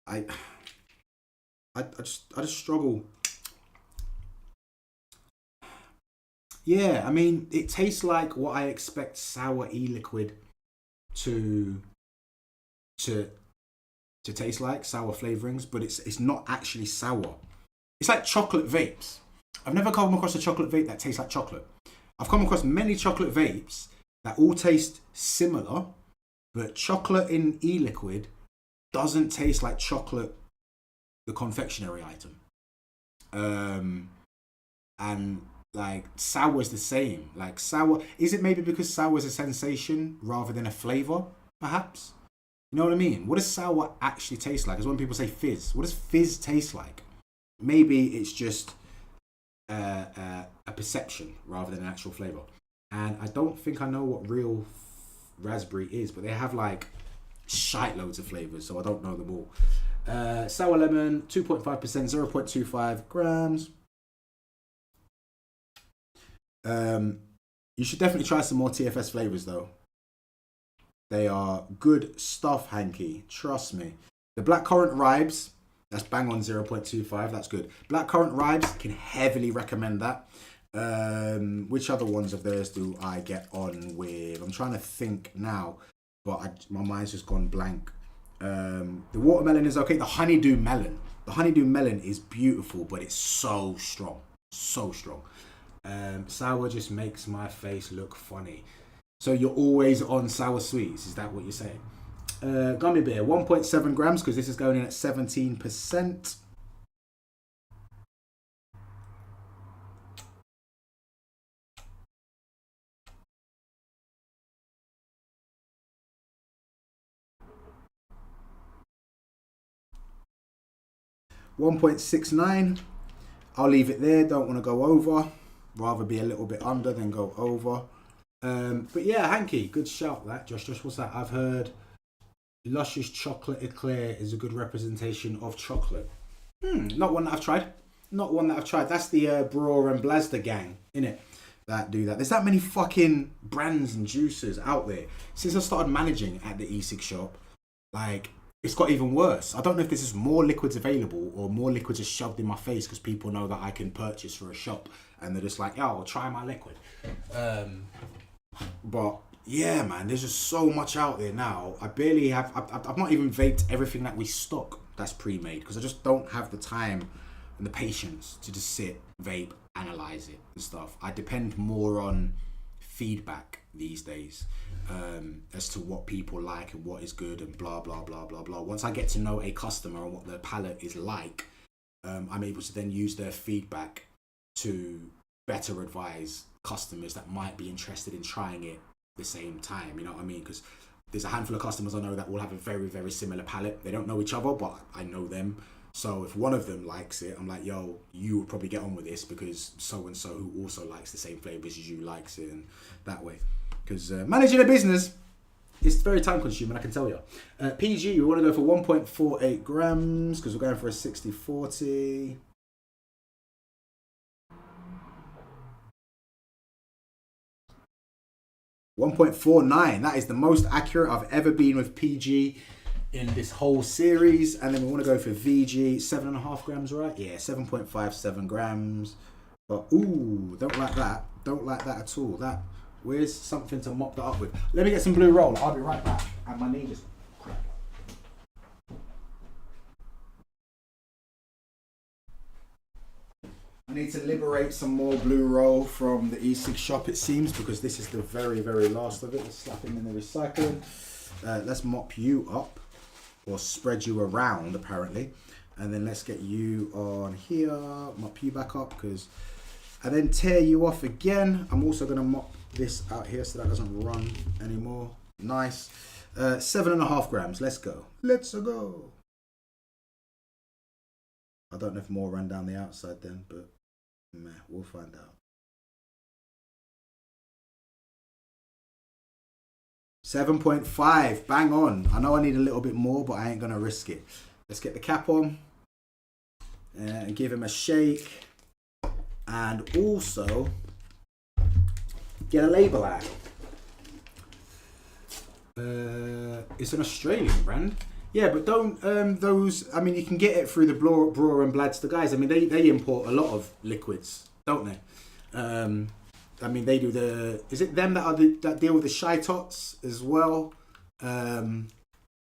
I just struggle. Yeah, I mean, it tastes like what I expect sour e-liquid to taste like, sour flavorings, but it's not actually sour. It's like chocolate vapes. I've never come across a chocolate vape that tastes like chocolate. I've come across many chocolate vapes that all taste similar, but chocolate in e-liquid doesn't taste like chocolate, the confectionery item. And like sour is the same. Like sour, is it maybe because sour is a sensation rather than a flavor, perhaps? You know what I mean? What does sour actually taste like? Is when people say fizz. What does fizz taste like? Maybe it's just a perception rather than an actual flavor. And I don't think I know what real raspberry is, but they have like shite loads of flavors, so I don't know them all. Sour lemon, 2.5%, 0.25 grams. You should definitely try some more TFS flavors though. They are good stuff, Hanky. Trust me. The blackcurrant ribes, that's bang on 0.25. That's good. Blackcurrant ribes, can heavily recommend that. Which other ones of theirs do I get on with? I'm trying to think now, but my mind's just gone blank. The watermelon is okay. The honeydew melon. The honeydew melon is beautiful, but it's so strong. So strong. Sour just makes my face look funny. So you're always on sour sweets, is that what you're saying? Gummy bear, 1.7 grams, because this is going in at 17%. $1.69. I'll leave it there. Don't want to go over. Rather be a little bit under than go over. But yeah, Hanky, good shout that. Josh, what's that? I've heard Luscious Chocolate Eclair is a good representation of chocolate. Not one that I've tried. That's the Brewer and Blazder gang, innit? That do that. There's that many fucking brands and juicers out there. Since I started managing at the E6 shop, like, it's got even worse. I don't know if there's just more liquids available or more liquids are shoved in my face because people know that I can purchase for a shop and they're just like, yo, try my liquid. But yeah, man, there's just so much out there now. I barely have, I've not even vaped everything that we stock that's pre-made because I just don't have the time and the patience to just sit, vape, analyze it and stuff. I depend more on feedback these days as to what people like and what is good and blah blah blah blah blah. Once I get to know a customer and what their palate is like, I'm able to then use their feedback to better advise customers that might be interested in trying it the same time, you know what I mean? Because there's a handful of customers I know that will have a very, very similar palate. They don't know each other, but I know them. So if one of them likes it, I'm like, yo, you would probably get on with this because so-and-so who also likes the same flavours as you likes it, and that way. Because managing a business is very time consuming, I can tell you. PG, we want to go for 1.48 grams because we're going for a 60-40. $1.49. That is the most accurate I've ever been with PG in this whole series. And then we want to go for VG, 7.5 grams, right? Yeah, 7.57 grams. But ooh, don't like that. Don't like that at all. That, where's something to mop that up with? Let me get some blue roll. I'll be right back. And my knee just cracked. I need to liberate some more blue roll from the E6 shop, it seems, because this is the very, very last of it. Let's slap him in the recycling. Let's mop you up, or spread you around, apparently. And then let's get you on here, mop you back up, and then tear you off again. I'm also going to mop this out here so that doesn't run anymore. Nice. 7.5 grams. Let's go. Let's go. I don't know if more ran down the outside then, but meh, we'll find out. 7.5, bang on. I know I need a little bit more, but I ain't gonna risk it. Let's get the cap on and give him a shake, and also get a label out. It's an Australian brand. Yeah, but don't those. I mean, you can get it through the Brewer and Blazder guys. I mean, they import a lot of liquids, don't they? I mean, they do the. Is it them that deal with the Shy Tots as well? And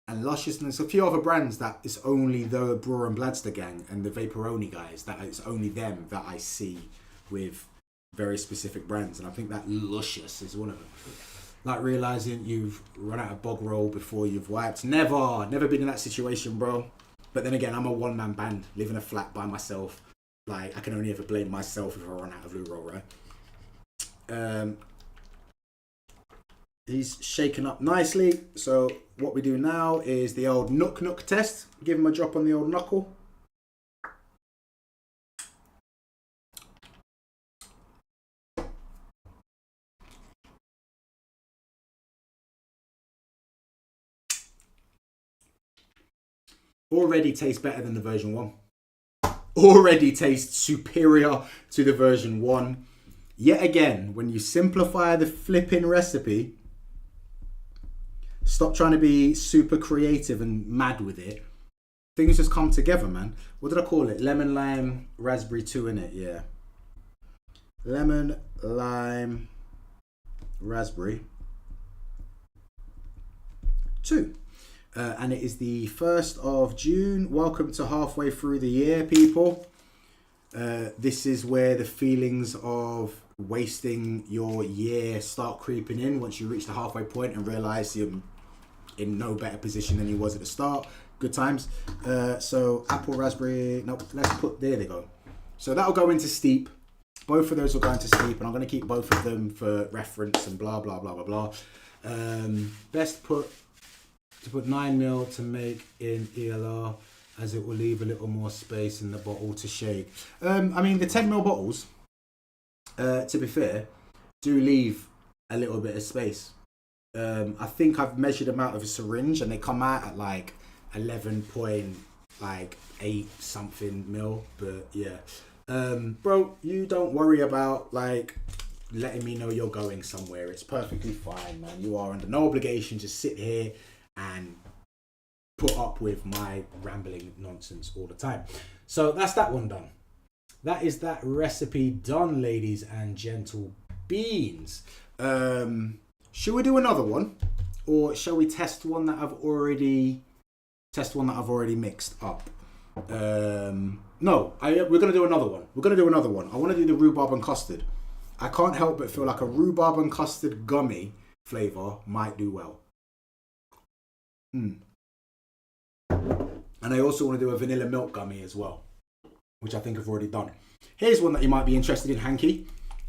Luscious, and there's a few other brands that it's only the Brewer and Blazder gang and the Vaporoni guys that it's only them that I see with very specific brands, and I think that Luscious is one of them. Like realizing you've run out of bog roll before you've wiped. Never been in that situation, bro. But then again, I'm a one-man band, living a flat by myself. Like, I can only ever blame myself if I run out of blue roll, right? He's shaken up nicely. So what we do now is the old nook test. Give him a drop on the old knuckle. Already tastes better than the version 1. Already tastes superior to the version 1. Yet again, when you simplify the flipping recipe, stop trying to be super creative and mad with it, things just come together, man. What did I call it? Lemon, lime, raspberry 2 in it, yeah. Lemon, lime, raspberry 2. And it is the 1st of June. Welcome to halfway through the year, people. This is where the feelings of wasting your year start creeping in once you reach the halfway point and realize you're in no better position than you was at the start. Good times. So apple, raspberry, no, let's put, there they go. So that'll go into steep. Both of those will go into steep, and I'm going to keep both of them for reference and blah, blah, blah, blah, blah. Best to put 9 mil to make in ELR. as it will leave a little more space in the bottle to shake. I mean, the 10ml bottles, to be fair, do leave a little bit of space. I think I've measured them out of a syringe and they come out at like 11.8 something mil. But yeah, bro, you don't worry about like letting me know you're going somewhere. It's perfectly fine, man. You are under no obligation to sit here and put up with my rambling nonsense all the time. So that's that one done. That is that recipe done, ladies and gentle beans. Should we do another one, or shall we test one that I've already mixed up? No, we're gonna do another one. I want to do the rhubarb and custard. I can't help but feel like a rhubarb and custard gummy flavor might do well. And I also want to do a vanilla milk gummy as well, which I think I've already done. Here's one that you might be interested in, Hanky.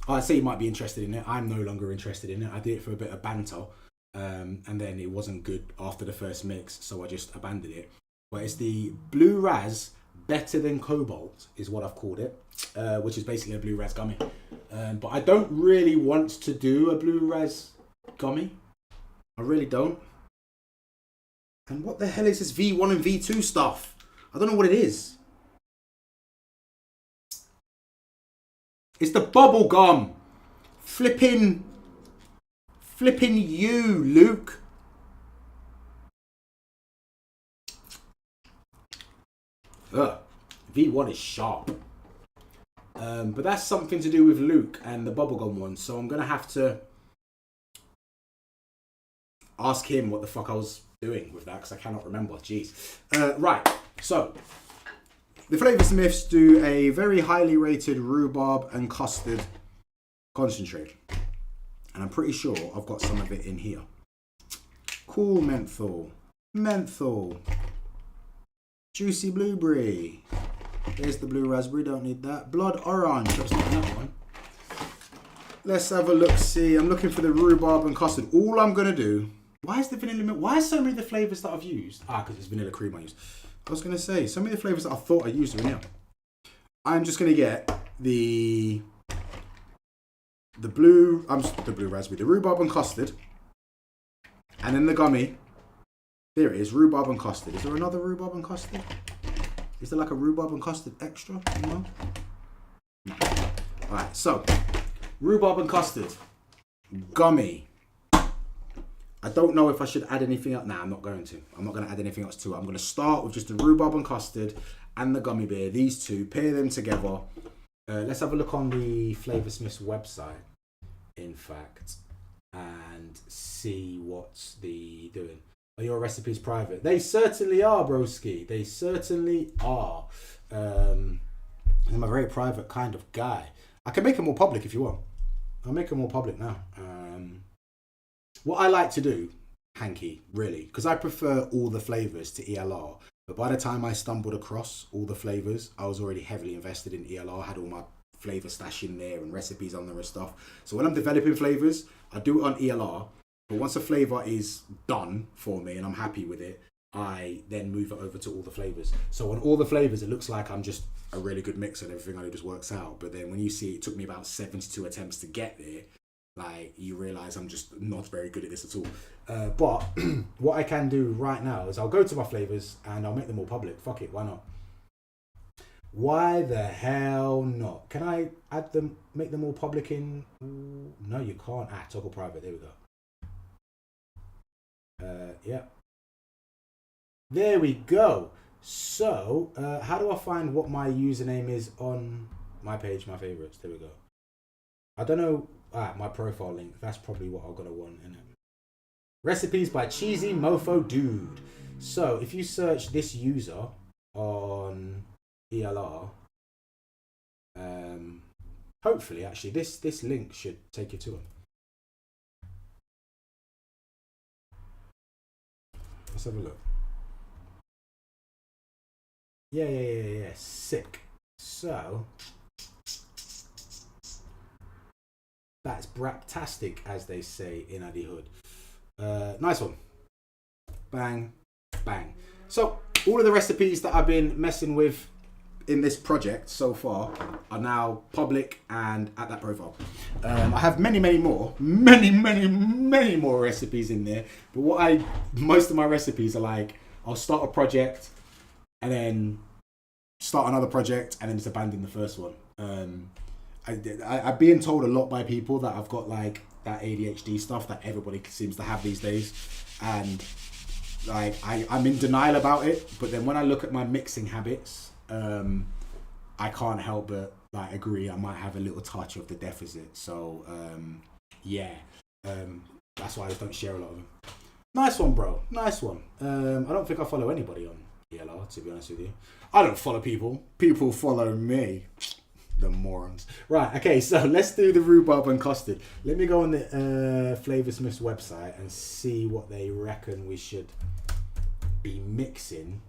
I say you might be interested in it. I'm no longer interested in it. I did it for a bit of banter, and then it wasn't good after the first mix, so I just abandoned it. But it's the Blue Raz Better Than Cobalt, is what I've called it, which is basically a Blue Raz gummy. But I don't really want to do a Blue Raz gummy. I really don't. And what the hell is this V1 and V2 stuff? I don't know what it is. It's the bubble gum. Flipping you, Luke. V1 is sharp. But that's something to do with Luke and the bubblegum one. So I'm going to have to ask him what the fuck I was doing with that, because I cannot remember. Jeez. Right. So the Flavour Smiths do a very highly rated rhubarb and custard concentrate. And I'm pretty sure I've got some of it in here. Cool menthol. Menthol. Juicy blueberry. There's the blue raspberry, don't need that. Blood orange, that's not that one. Let's have a look, see. I'm looking for the rhubarb and custard. All I'm going to do... Why is the vanilla milk... Why are so many of the flavours that I've used? Because it's vanilla cream I used. I was going to say, so many of the flavours that I thought I used are in here. I'm just going to get the blue raspberry, the rhubarb and custard. And then the gummy. There it is, rhubarb and custard. Is there another rhubarb and custard? Is there like a rhubarb and custard extra? No? Alright, so rhubarb and custard. Gummy. I don't know if I should add anything else. Nah, I'm not going to. I'm not going to add anything else to it. I'm going to start with just the rhubarb and custard and the gummy bear. These two, pair them together. Let's have a look on the Flavour Smiths website, in fact, and see what's the doing. Are your recipes private? They certainly are, broski. They certainly are. I'm a very private kind of guy. I can make them more public if you want. I'll make them more public now. What I like to do, Hanky, really, because I prefer all the flavours to ELR. But by the time I stumbled across all the flavours, I was already heavily invested in ELR. I had all my flavour stash in there and recipes on there and stuff. So when I'm developing flavours, I do it on ELR. But once a flavour is done for me and I'm happy with it, I then move it over to all the flavours. So on all the flavours, it looks like I'm just a really good mixer and everything I do just works out. But then when you see it took me about 72 attempts to get there, like, you realise I'm just not very good at this at all. But what I can do right now is I'll go to my flavours and I'll make them all public. Fuck it, why not? Why the hell not? Can I add them, make them all public in... No, you can't. Toggle private, there we go. Yeah. There we go. So, how do I find what my username is on my page, my favourites? There we go. I don't know... my profile link. That's probably what I'm going to want, innit? Recipes by Cheesy Mofo Dude. So, if you search this user on ELR, hopefully, actually, this link should take you to him. Let's have a look. Yeah. Sick. So... that's braptastic, as they say in Addy Hood. Nice one. Bang, bang. So, all of the recipes that I've been messing with in this project so far are now public and at that profile. I have many more recipes in there. But most of my recipes are like, I'll start a project and then start another project and then just abandon the first one. I've been told a lot by people that I've got like that ADHD stuff that everybody seems to have these days, and like I'm in denial about it. But then when I look at my mixing habits, I can't help but like agree I might have a little touch of the deficit. So that's why I just don't share a lot of them. Nice one, bro. Nice one. I don't think I follow anybody on ELR, to be honest with you. I don't follow people. People follow me. The morons. Right, okay, so let's do the rhubarb and custard. Let me go on the Flavour Smith's website and see what they reckon we should be mixing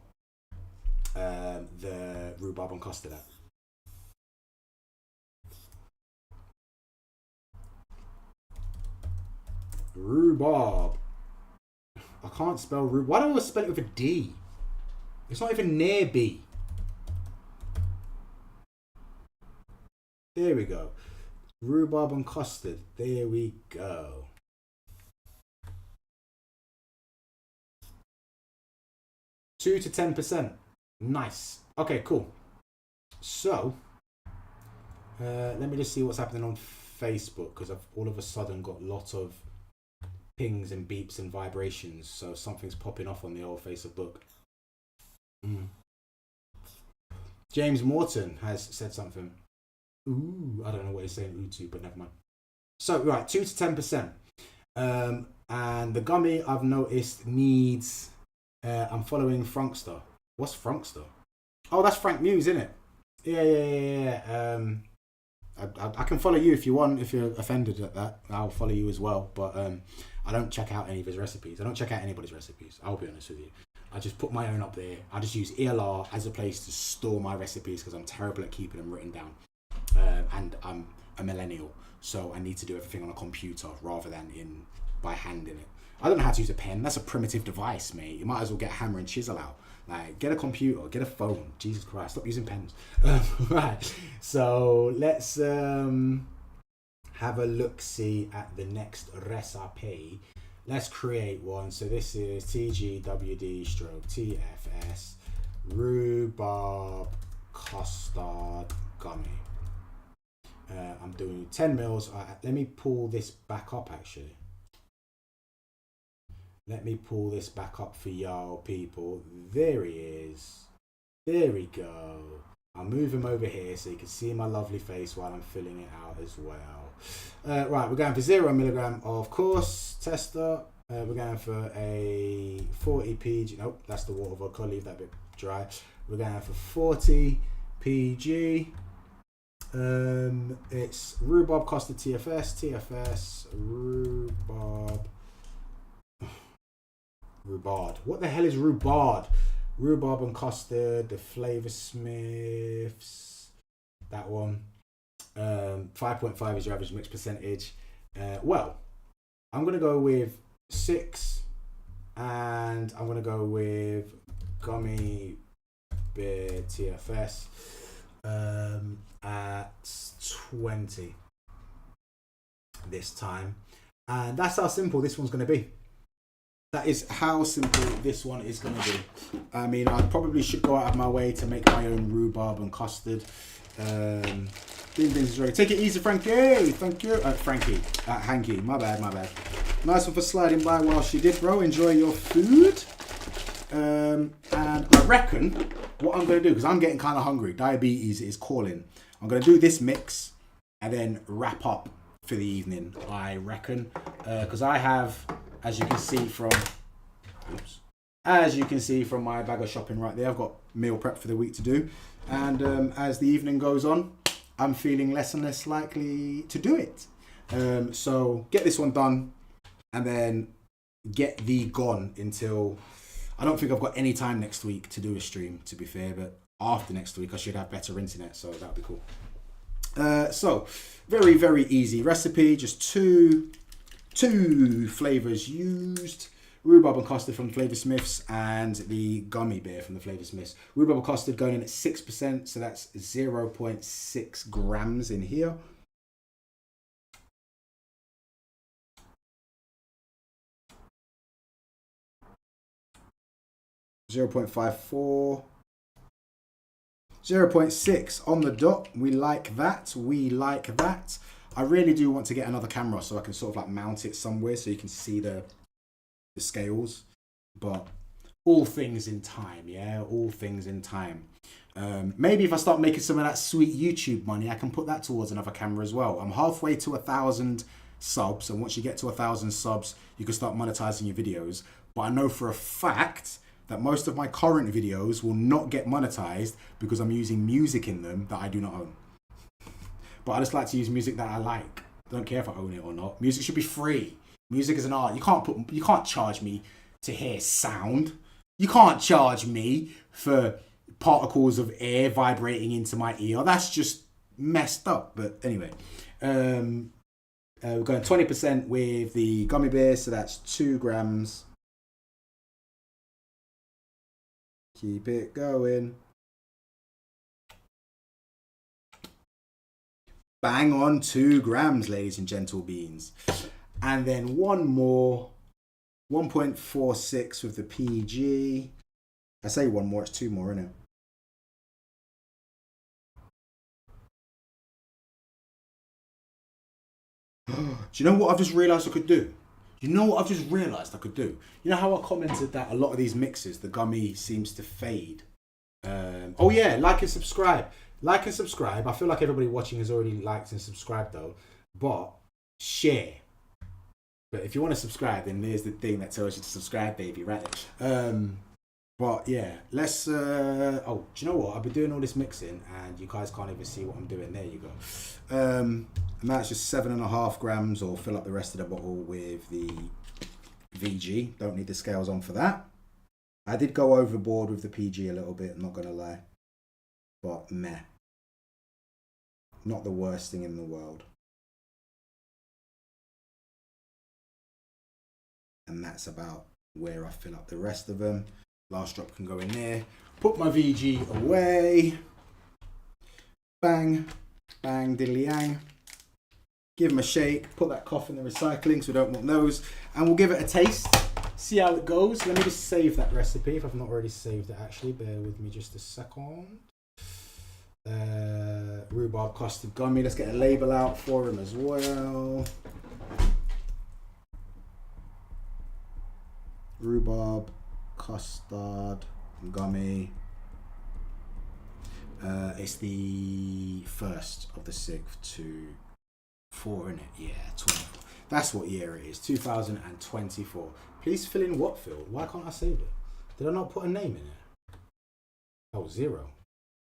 the rhubarb and custard at. Rhubarb. I can't spell rhubarb. Why do I always spell it with a D? It's not even near B. There we go. Rhubarb and custard. There we go. Two to 10%. Nice. Okay, cool. So, let me just see what's happening on Facebook, because I've all of a sudden got a lot of pings and beeps and vibrations. So something's popping off on the old Facebook. James Morton has said something. Ooh, I don't know what he's saying ooh to, but never mind. So, right, 2 to 10%. And the gummy I've noticed needs, I'm following Frunkster. What's Frunkster? Oh, that's Frank Muse, isn't it? Yeah. I can follow you if you want, if you're offended at that. I'll follow you as well. But I don't check out any of his recipes. I don't check out anybody's recipes. I'll be honest with you. I just put my own up there. I just use ELR as a place to store my recipes because I'm terrible at keeping them written down. And I'm a millennial, so I need to do everything on a computer rather than by hand in it. I don't know how to use a pen. That's a primitive device, mate. You might as well get a hammer and chisel out. Like, get a computer, get a phone. Jesus Christ, stop using pens. Right, so let's have a look-see at the next recipe. Let's create one. So this is TGWD/TFS rhubarb custard gummy. I'm doing 10 mils. Let me pull this back up, actually. Let me pull this back up for y'all people. There he is. There we go. I'll move him over here so you can see my lovely face while I'm filling it out as well. Right, we're going for 0 milligram, of course, tester. We're going for a 40 pg. Nope, that's the water vodka. I'll leave that bit dry. We're going for 40 pg. It's rhubarb custard TFS rhubarb. What the hell is rhubarb? Rhubarb and custard, the Flavour Smiths, that one. 5.5 is your average mix percentage. Well, I'm gonna go with 6, and I'm gonna go with gummy beer TFS at 20 this time, and that's how simple this one's gonna be. That is how simple this one is going to be. I mean, I probably should go out of my way to make my own rhubarb and custard. Beans is ready. Take it easy, Frankie. Thank you. Frankie. Hanky. My bad. Nice one for sliding by while she did, bro. Enjoy your food. And I reckon what I'm going to do, because I'm getting kind of hungry. Diabetes is calling. I'm going to do this mix and then wrap up for the evening, I reckon. Because I have... As you can see from my bag of shopping right there, I've got meal prep for the week to do. And as the evening goes on, I'm feeling less and less likely to do it. So get this one done and then get the gone until... I don't think I've got any time next week to do a stream, to be fair, but after next week I should have better internet, so that'll be cool. So very, very easy recipe, just two flavors used. rhubarb and custard from the Flavour Smiths, and the gummy beer from the Flavour Smiths. Rhubarb and custard going in at 6%, so that's 0.6 grams in here. .54, 0.6 on the dot. We like that. We like that. I really do want to get another camera so I can sort of like mount it somewhere so you can see the scales. But all things in time, yeah? All things in time. Maybe if I start making some of that sweet YouTube money, I can put that towards another camera as well. I'm halfway to 1,000 subs, and once you get to 1,000 subs, you can start monetizing your videos. But I know for a fact that most of my current videos will not get monetized because I'm using music in them that I do not own. But I just like to use music that I like. I don't care if I own it or not. Music should be free. Music is an art. You can't charge me to hear sound. You can't charge me for particles of air vibrating into my ear. That's just messed up. But anyway, we're going 20% with the gummy bear, so that's 2 grams. Keep it going. Bang on 2 grams, ladies and gentle beans. And then one more, 1.46 with the PG. I say one more, it's 2 more, isn't it? Do you know what I've just realised I could do? You know what I've just realised I could do? You know how I commented that a lot of these mixes, the gummy seems to fade? Oh yeah, like and subscribe. Like and subscribe. I feel like everybody watching has already liked and subscribed though. But share. But if you want to subscribe, then there's the thing that tells you to subscribe, baby, right? But yeah, let's... oh, do you know what? I've been doing all this mixing and you guys can't even see what I'm doing. There you go. And that's just 7.5 grams, or fill up the rest of the bottle with the VG. Don't need the scales on for that. I did go overboard with the PG a little bit, I'm not going to lie. But meh. Not the worst thing in the world. And that's about where I fill up the rest of them. Last drop can go in there. Put my VG away. Bang, bang, diddly yang. Give them a shake. Put that cough in the recycling, so we don't want those. And we'll give it a taste. See how it goes. Let me just save that recipe if I've not already saved it actually. Bear with me just a second. Rhubarb custard gummy. Let's get a label out for him as well. Rhubarb custard gummy. It's the first of the 6th to 4, isn't it? Yeah, 24. That's what year it is. 2024. Please fill in what field? Why can't I save it? Did I not put a name in it? Oh, 0.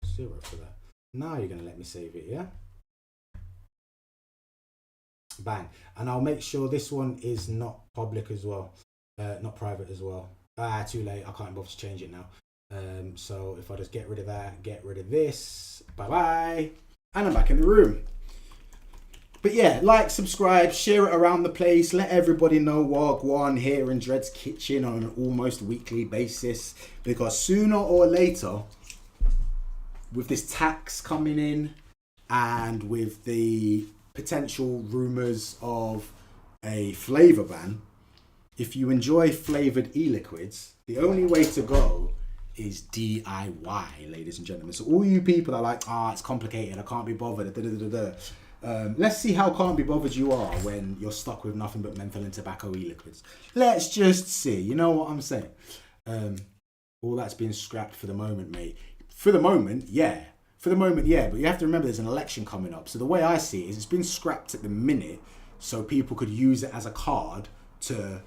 0 for that. Now you're going to let me save it, yeah? Bang. And I'll make sure this one is not public as well. Not private as well. Too late. I can't bother to change it now. So if I just get rid of that, get rid of this. Bye-bye. And I'm back in the room. But yeah, like, subscribe, share it around the place. Let everybody know Wagwan here in Dred's Kitchen on an almost weekly basis. Because sooner or later, with this tax coming in and with the potential rumours of a flavour ban, if you enjoy flavoured e-liquids, the only way to go is DIY, ladies and gentlemen. So all you people that are like, it's complicated, I can't be bothered, let's see how can't be bothered you are when you're stuck with nothing but menthol and tobacco e-liquids. Let's just see, you know what I'm saying? All that's been scrapped for the moment, mate. For the moment, yeah. For the moment, yeah. But you have to remember there's an election coming up. So the way I see it is it's been scrapped at the minute so people could use it as a card to...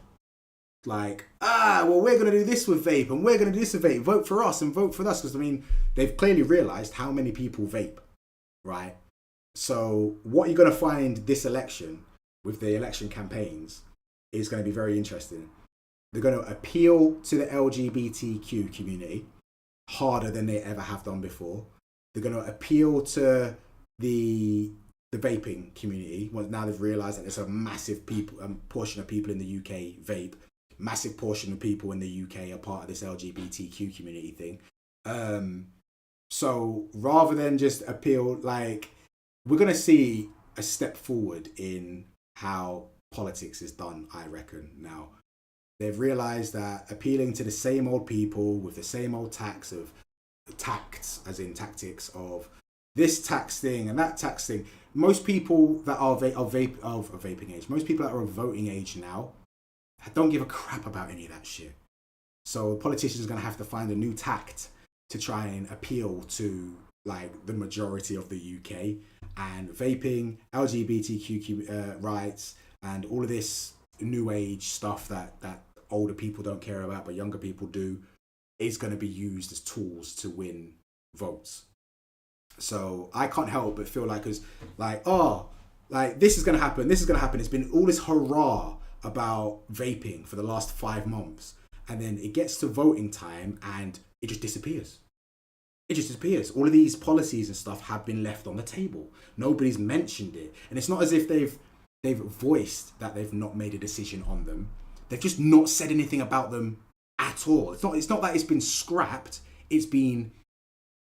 like, well, we're going to do this with vape and we're going to do this with vape. Vote for us and vote for us. Because, I mean, they've clearly realised how many people vape, right? So what you're going to find this election with the election campaigns is going to be very interesting. They're going to appeal to the LGBTQ community harder than they ever have done before. They're going to appeal to the vaping community. Well, now they've realised that there's a massive portion of people in the UK vape. massive portion of people in the UK are part of this LGBTQ community thing. So rather than just appeal, like, we're going to see a step forward in how politics is done, I reckon, now. They've realised that appealing to the same old people with the same old tactics of this tax thing and that tax thing. Most people that are of vaping age, most people that are of voting age now, don't give a crap about any of that shit. So politicians are going to have to find a new tact to try and appeal to like the majority of the UK, and vaping, LGBTQ rights, and all of this new age stuff that older people don't care about but younger people do, is going to be used as tools to win votes. So I can't help but feel like, this is going to happen, it's been all this hurrah about vaping for the last 5 months, and then it gets to voting time and it just disappears. All of these policies and stuff have been left on the table. Nobody's mentioned it, and it's not as if they've voiced that they've not made a decision on them. They've just not said anything about them at all. It's not that it's been scrapped. It's been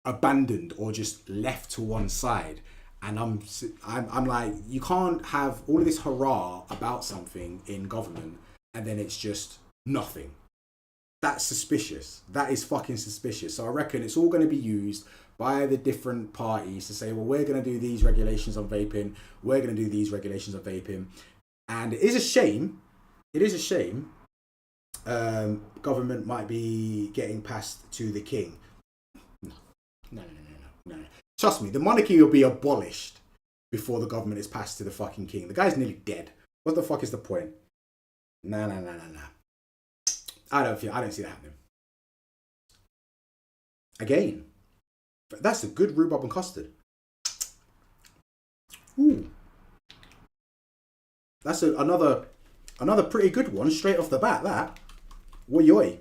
abandoned or just left to one side. And I'm like, you can't have all of this hurrah about something in government and then it's just nothing. That's suspicious. That is fucking suspicious. So I reckon it's all going to be used by the different parties to say, well, we're going to do these regulations on vaping. We're going to do these regulations on vaping. And it is a shame. Government might be getting passed to the king. No. Trust me, the monarchy will be abolished before the government is passed to the fucking king. The guy's nearly dead. What the fuck is the point? Nah. I don't see that happening. Again, that's a good rhubarb and custard. Ooh. That's another pretty good one straight off the bat, that. Woy.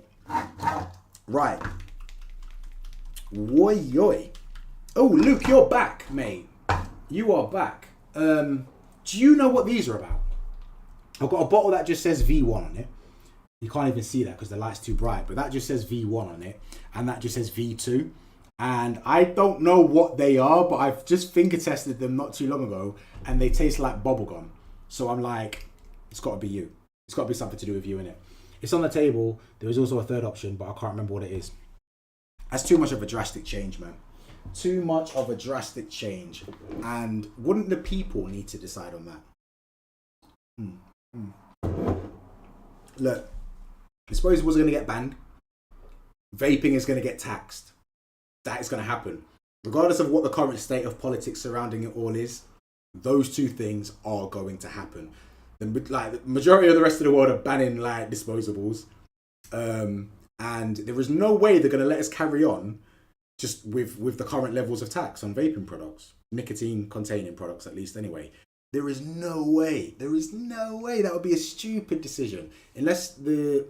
Right. Woy. Oh, Luke, you're back, mate. You are back. Do you know what these are about? I've got a bottle that just says V1 on it. You can't even see that because the light's too bright, but that just says V1 on it, and that just says V2. And I don't know what they are, but I've just finger tested them not too long ago, and they taste like bubblegum. So I'm like, it's got to be you. It's got to be something to do with you, innit? It's on the table. There is also a third option, but I can't remember what it is. That's too much of a drastic change, man. Too much of a drastic change. And wouldn't the people need to decide on that? Look, disposables are going to get banned. Vaping is going to get taxed. That is going to happen. Regardless of what the current state of politics surrounding it all is, those two things are going to happen. The majority of the rest of the world are banning like disposables. And there is no way they're going to let us carry on just with the current levels of tax on vaping products, nicotine containing products at least anyway. There is no way that would be a stupid decision unless the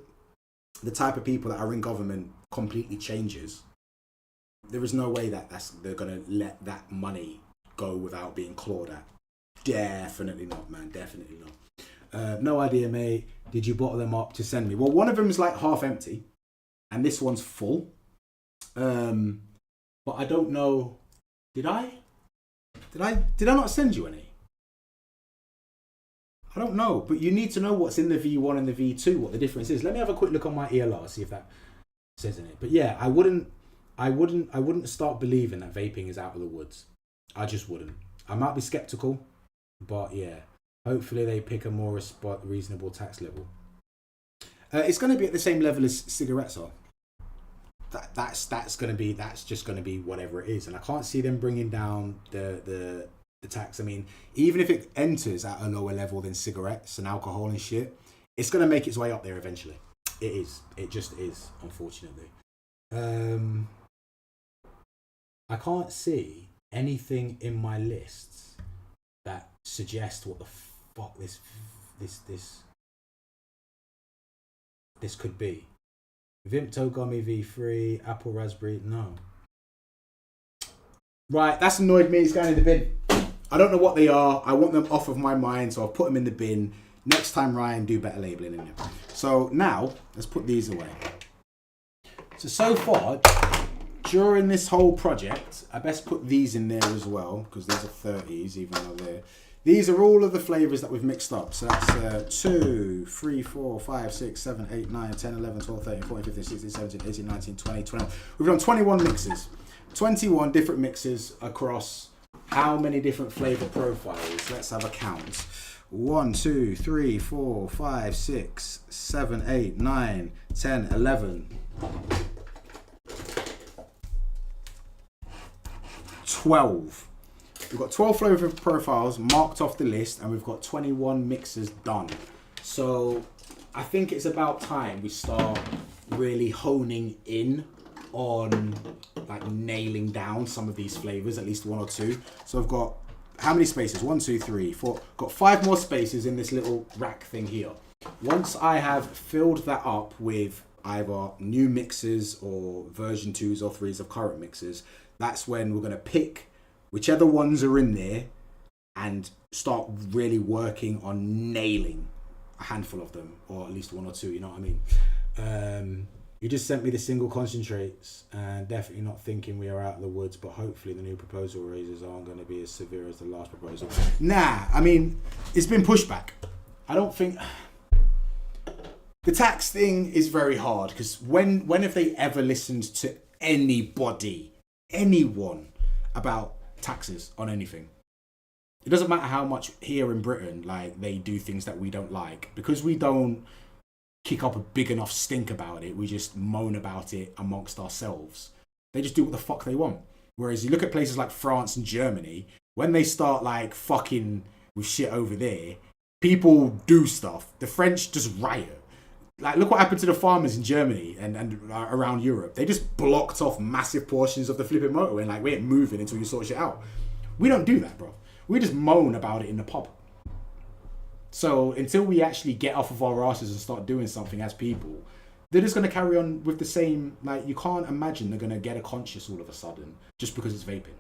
type of people that are in government completely changes. There is no way that they're going to let that money go without being clawed at. Definitely not, man. Definitely not. No idea, mate. Did you bottle them up to send me? Well, one of them is like half empty and this one's full. But I don't know. Did I not send you any? I don't know, but you need to know what's in the V1 and the V2, what the difference is. Let me have a quick look on my ELR, see if that says in it. But yeah, I wouldn't start believing that vaping is out of the woods. I just wouldn't. I might be skeptical, but yeah, hopefully they pick a more reasonable tax level. It's going to be at the same level as cigarettes are. That's just going to be whatever it is, and I can't see them bringing down the tax. I mean, even if it enters at a lower level than cigarettes and alcohol and shit, it's going to make its way up there eventually. It just is, unfortunately. I can't see anything in my lists that suggest what the fuck this could be. Vimto Gummy V3, Apple Raspberry, no. Right, that's annoyed me. It's going in the bin. I don't know what they are. I want them off of my mind, so I'll put them in the bin. Next time, Ryan, do better labeling in them. So now, let's put these away. So far, during this whole project, I best put these in there as well, because these are 30s, even though these are all of the flavours that we've mixed up. So that's 2, 3, 4, 5, 6, 7, 8, 9, 10, 11, 12, 13, 14, 15, 16, 17, 18, 19, 20, 21. We've done 21 mixes. 21 different mixes across how many different flavour profiles? Let's have a count. 1, 2, 3, 4, 5, 6, 7, 8, 9, 10, 11. 12. We've got 12 flavour profiles marked off the list, and we've got 21 mixes done. So I think it's about time we start really honing in on like nailing down some of these flavours, at least 1 or 2. So I've got how many spaces? 1, 2, 3, 4. Got 5 more spaces in this little rack thing here. Once I have filled that up with either new mixes or version 2s or 3s of current mixes, that's when we're going to pick whichever ones are in there and start really working on nailing a handful of them, or at least 1 or 2, you know what I mean? You just sent me the single concentrates, and definitely not thinking we are out of the woods, but hopefully the new proposal raises aren't going to be as severe as the last proposal. Nah, I mean, it's been pushed back. I don't think... The tax thing is very hard, because when have they ever listened to anybody, anyone, about taxes on anything? It doesn't matter how much here in Britain, like, they do things that we don't like, because we don't kick up a big enough stink about it, we just moan about it amongst ourselves. They just do what the fuck they want. Whereas you look at places like France and Germany, when they start like fucking with shit over there, people do stuff. The French just riot. Like, look what happened to the farmers in Germany and around Europe. They just blocked off massive portions of the flipping motorway and like, we ain't moving until you sort shit out. We don't do that, bro. We just moan about it in the pub. So until we actually get off of our asses and start doing something as people, they're just going to carry on with the same, like, you can't imagine they're going to get a conscious all of a sudden just because it's vaping.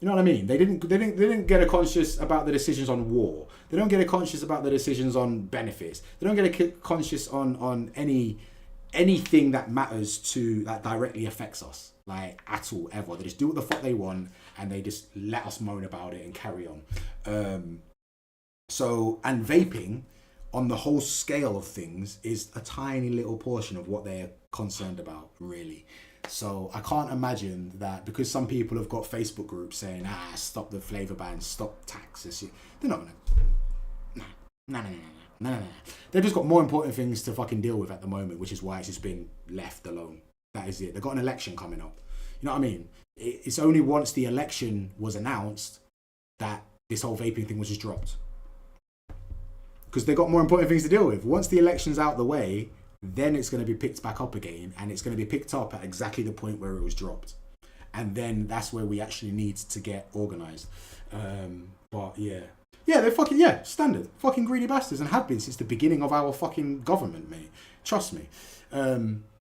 You know what I mean? They didn't get a conscious about the decisions on war. They don't get a conscious about the decisions on benefits. They don't get a conscious on anything that matters to, that directly affects us, like, at all, ever. They just do what the fuck they want, and they just let us moan about it and carry on. And vaping, on the whole scale of things, is a tiny little portion of what they're concerned about, really. So I can't imagine that, because some people have got Facebook groups saying, stop the flavour ban, stop taxes. They're not gonna. Nah. They've just got more important things to fucking deal with at the moment, which is why it's just been left alone. That is it. They've got an election coming up. You know what I mean? It's only once the election was announced that this whole vaping thing was just dropped. Because they've got more important things to deal with. Once the election's out the way, then it's going to be picked back up again, and it's going to be picked up at exactly the point where it was dropped. And then that's where we actually need to get organised. But yeah, they're fucking, standard. Fucking greedy bastards, and have been since the beginning of our fucking government, mate. Trust me.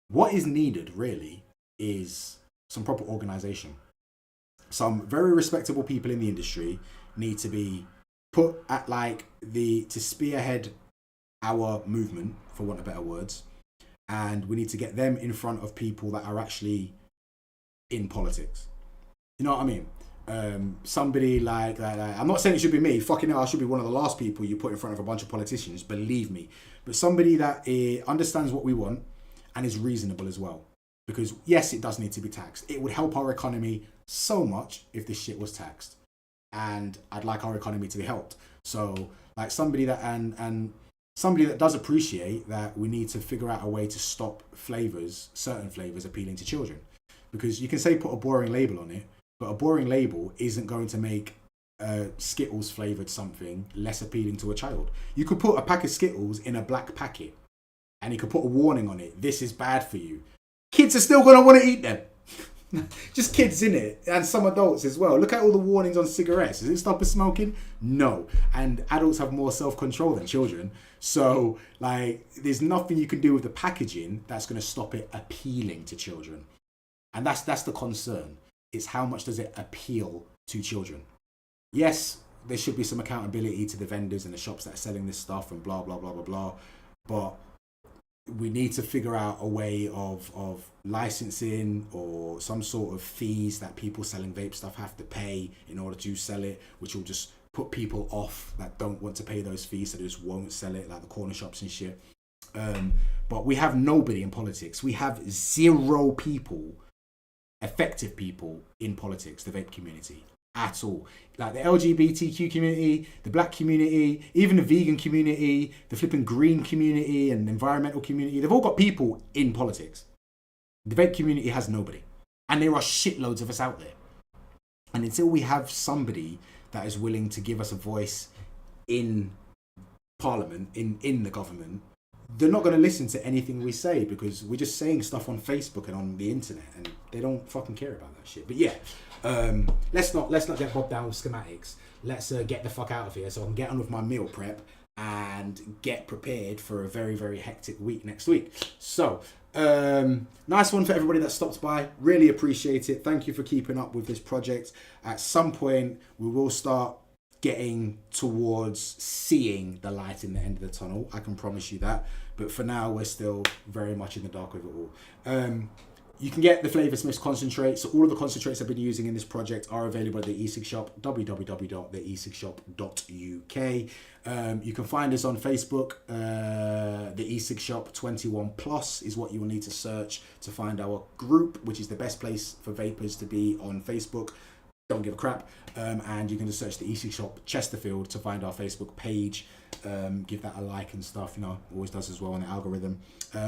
What is needed, really, is some proper organisation. Some very respectable people in the industry need to be put at to spearhead our movement, for want of better words, and we need to get them in front of people that are actually in politics. You know what I mean? Somebody like I'm not saying it should be me. Fucking hell, I should be one of the last people you put in front of a bunch of politicians. Believe me, but somebody that understands what we want and is reasonable as well. Because yes, it does need to be taxed. It would help our economy so much if this shit was taxed. And I'd like our economy to be helped. So, like, somebody that and somebody that does appreciate that we need to figure out a way to stop certain flavors appealing to children. Because you can say put a boring label on it, but a boring label isn't going to make Skittles flavored something less appealing to a child. You could put a pack of Skittles in a black packet, and you could put a warning on it: this is bad for you. Kids are still going to want to eat them. Just kids, in it, and some adults as well. Look at all the warnings on cigarettes. Does it stop us smoking? No. And adults have more self-control than children. So, like, there's nothing you can do with the packaging that's going to stop it appealing to children. And that's the concern. It's how much does it appeal to children? Yes, there should be some accountability to the vendors and the shops that are selling this stuff and blah, blah, blah, blah, blah. But we need to figure out a way of licensing or some sort of fees that people selling vape stuff have to pay in order to sell it, which will just put people off that don't want to pay those fees, so they just won't sell it, like the corner shops and shit. But we have nobody in politics. We have 0 people, effective people in politics, the vape community, at all. Like the LGBTQ community, the black community, even the vegan community, the flipping green community and environmental community, they've all got people in politics. The vape community has nobody. And there are shitloads of us out there. And until we have somebody that is willing to give us a voice in parliament, in the government, they're not going to listen to anything we say, because we're just saying stuff on Facebook and on the internet, and they don't fucking care about that shit. But yeah, let's not get bogged down with schematics. Let's get the fuck out of here so I can get on with my meal prep and get prepared for a very, very hectic week next week. So nice one for everybody that stopped by. Really appreciate it. Thank you for keeping up with this project. At some point we will start getting towards seeing the light in the end of the tunnel. I can promise you that. But for now, we're still very much in the dark with it all. You can get the Flavour Smiths concentrates. So all of the concentrates I've been using in this project are available at the e-cig shop, www.theecigshop.uk. You can find us on Facebook. The e-cig shop 21 plus is what you will need to search to find our group, which is the best place for vapors to be on Facebook. Don't give a crap. And you can just search the e-cig shop Chesterfield to find our Facebook page. Give that a like and stuff, you know, always does as well on the algorithm.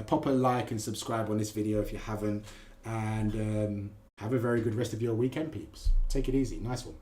Pop a like and subscribe on this video if you haven't, and have a very good rest of your weekend, peeps. Take it easy. Nice one.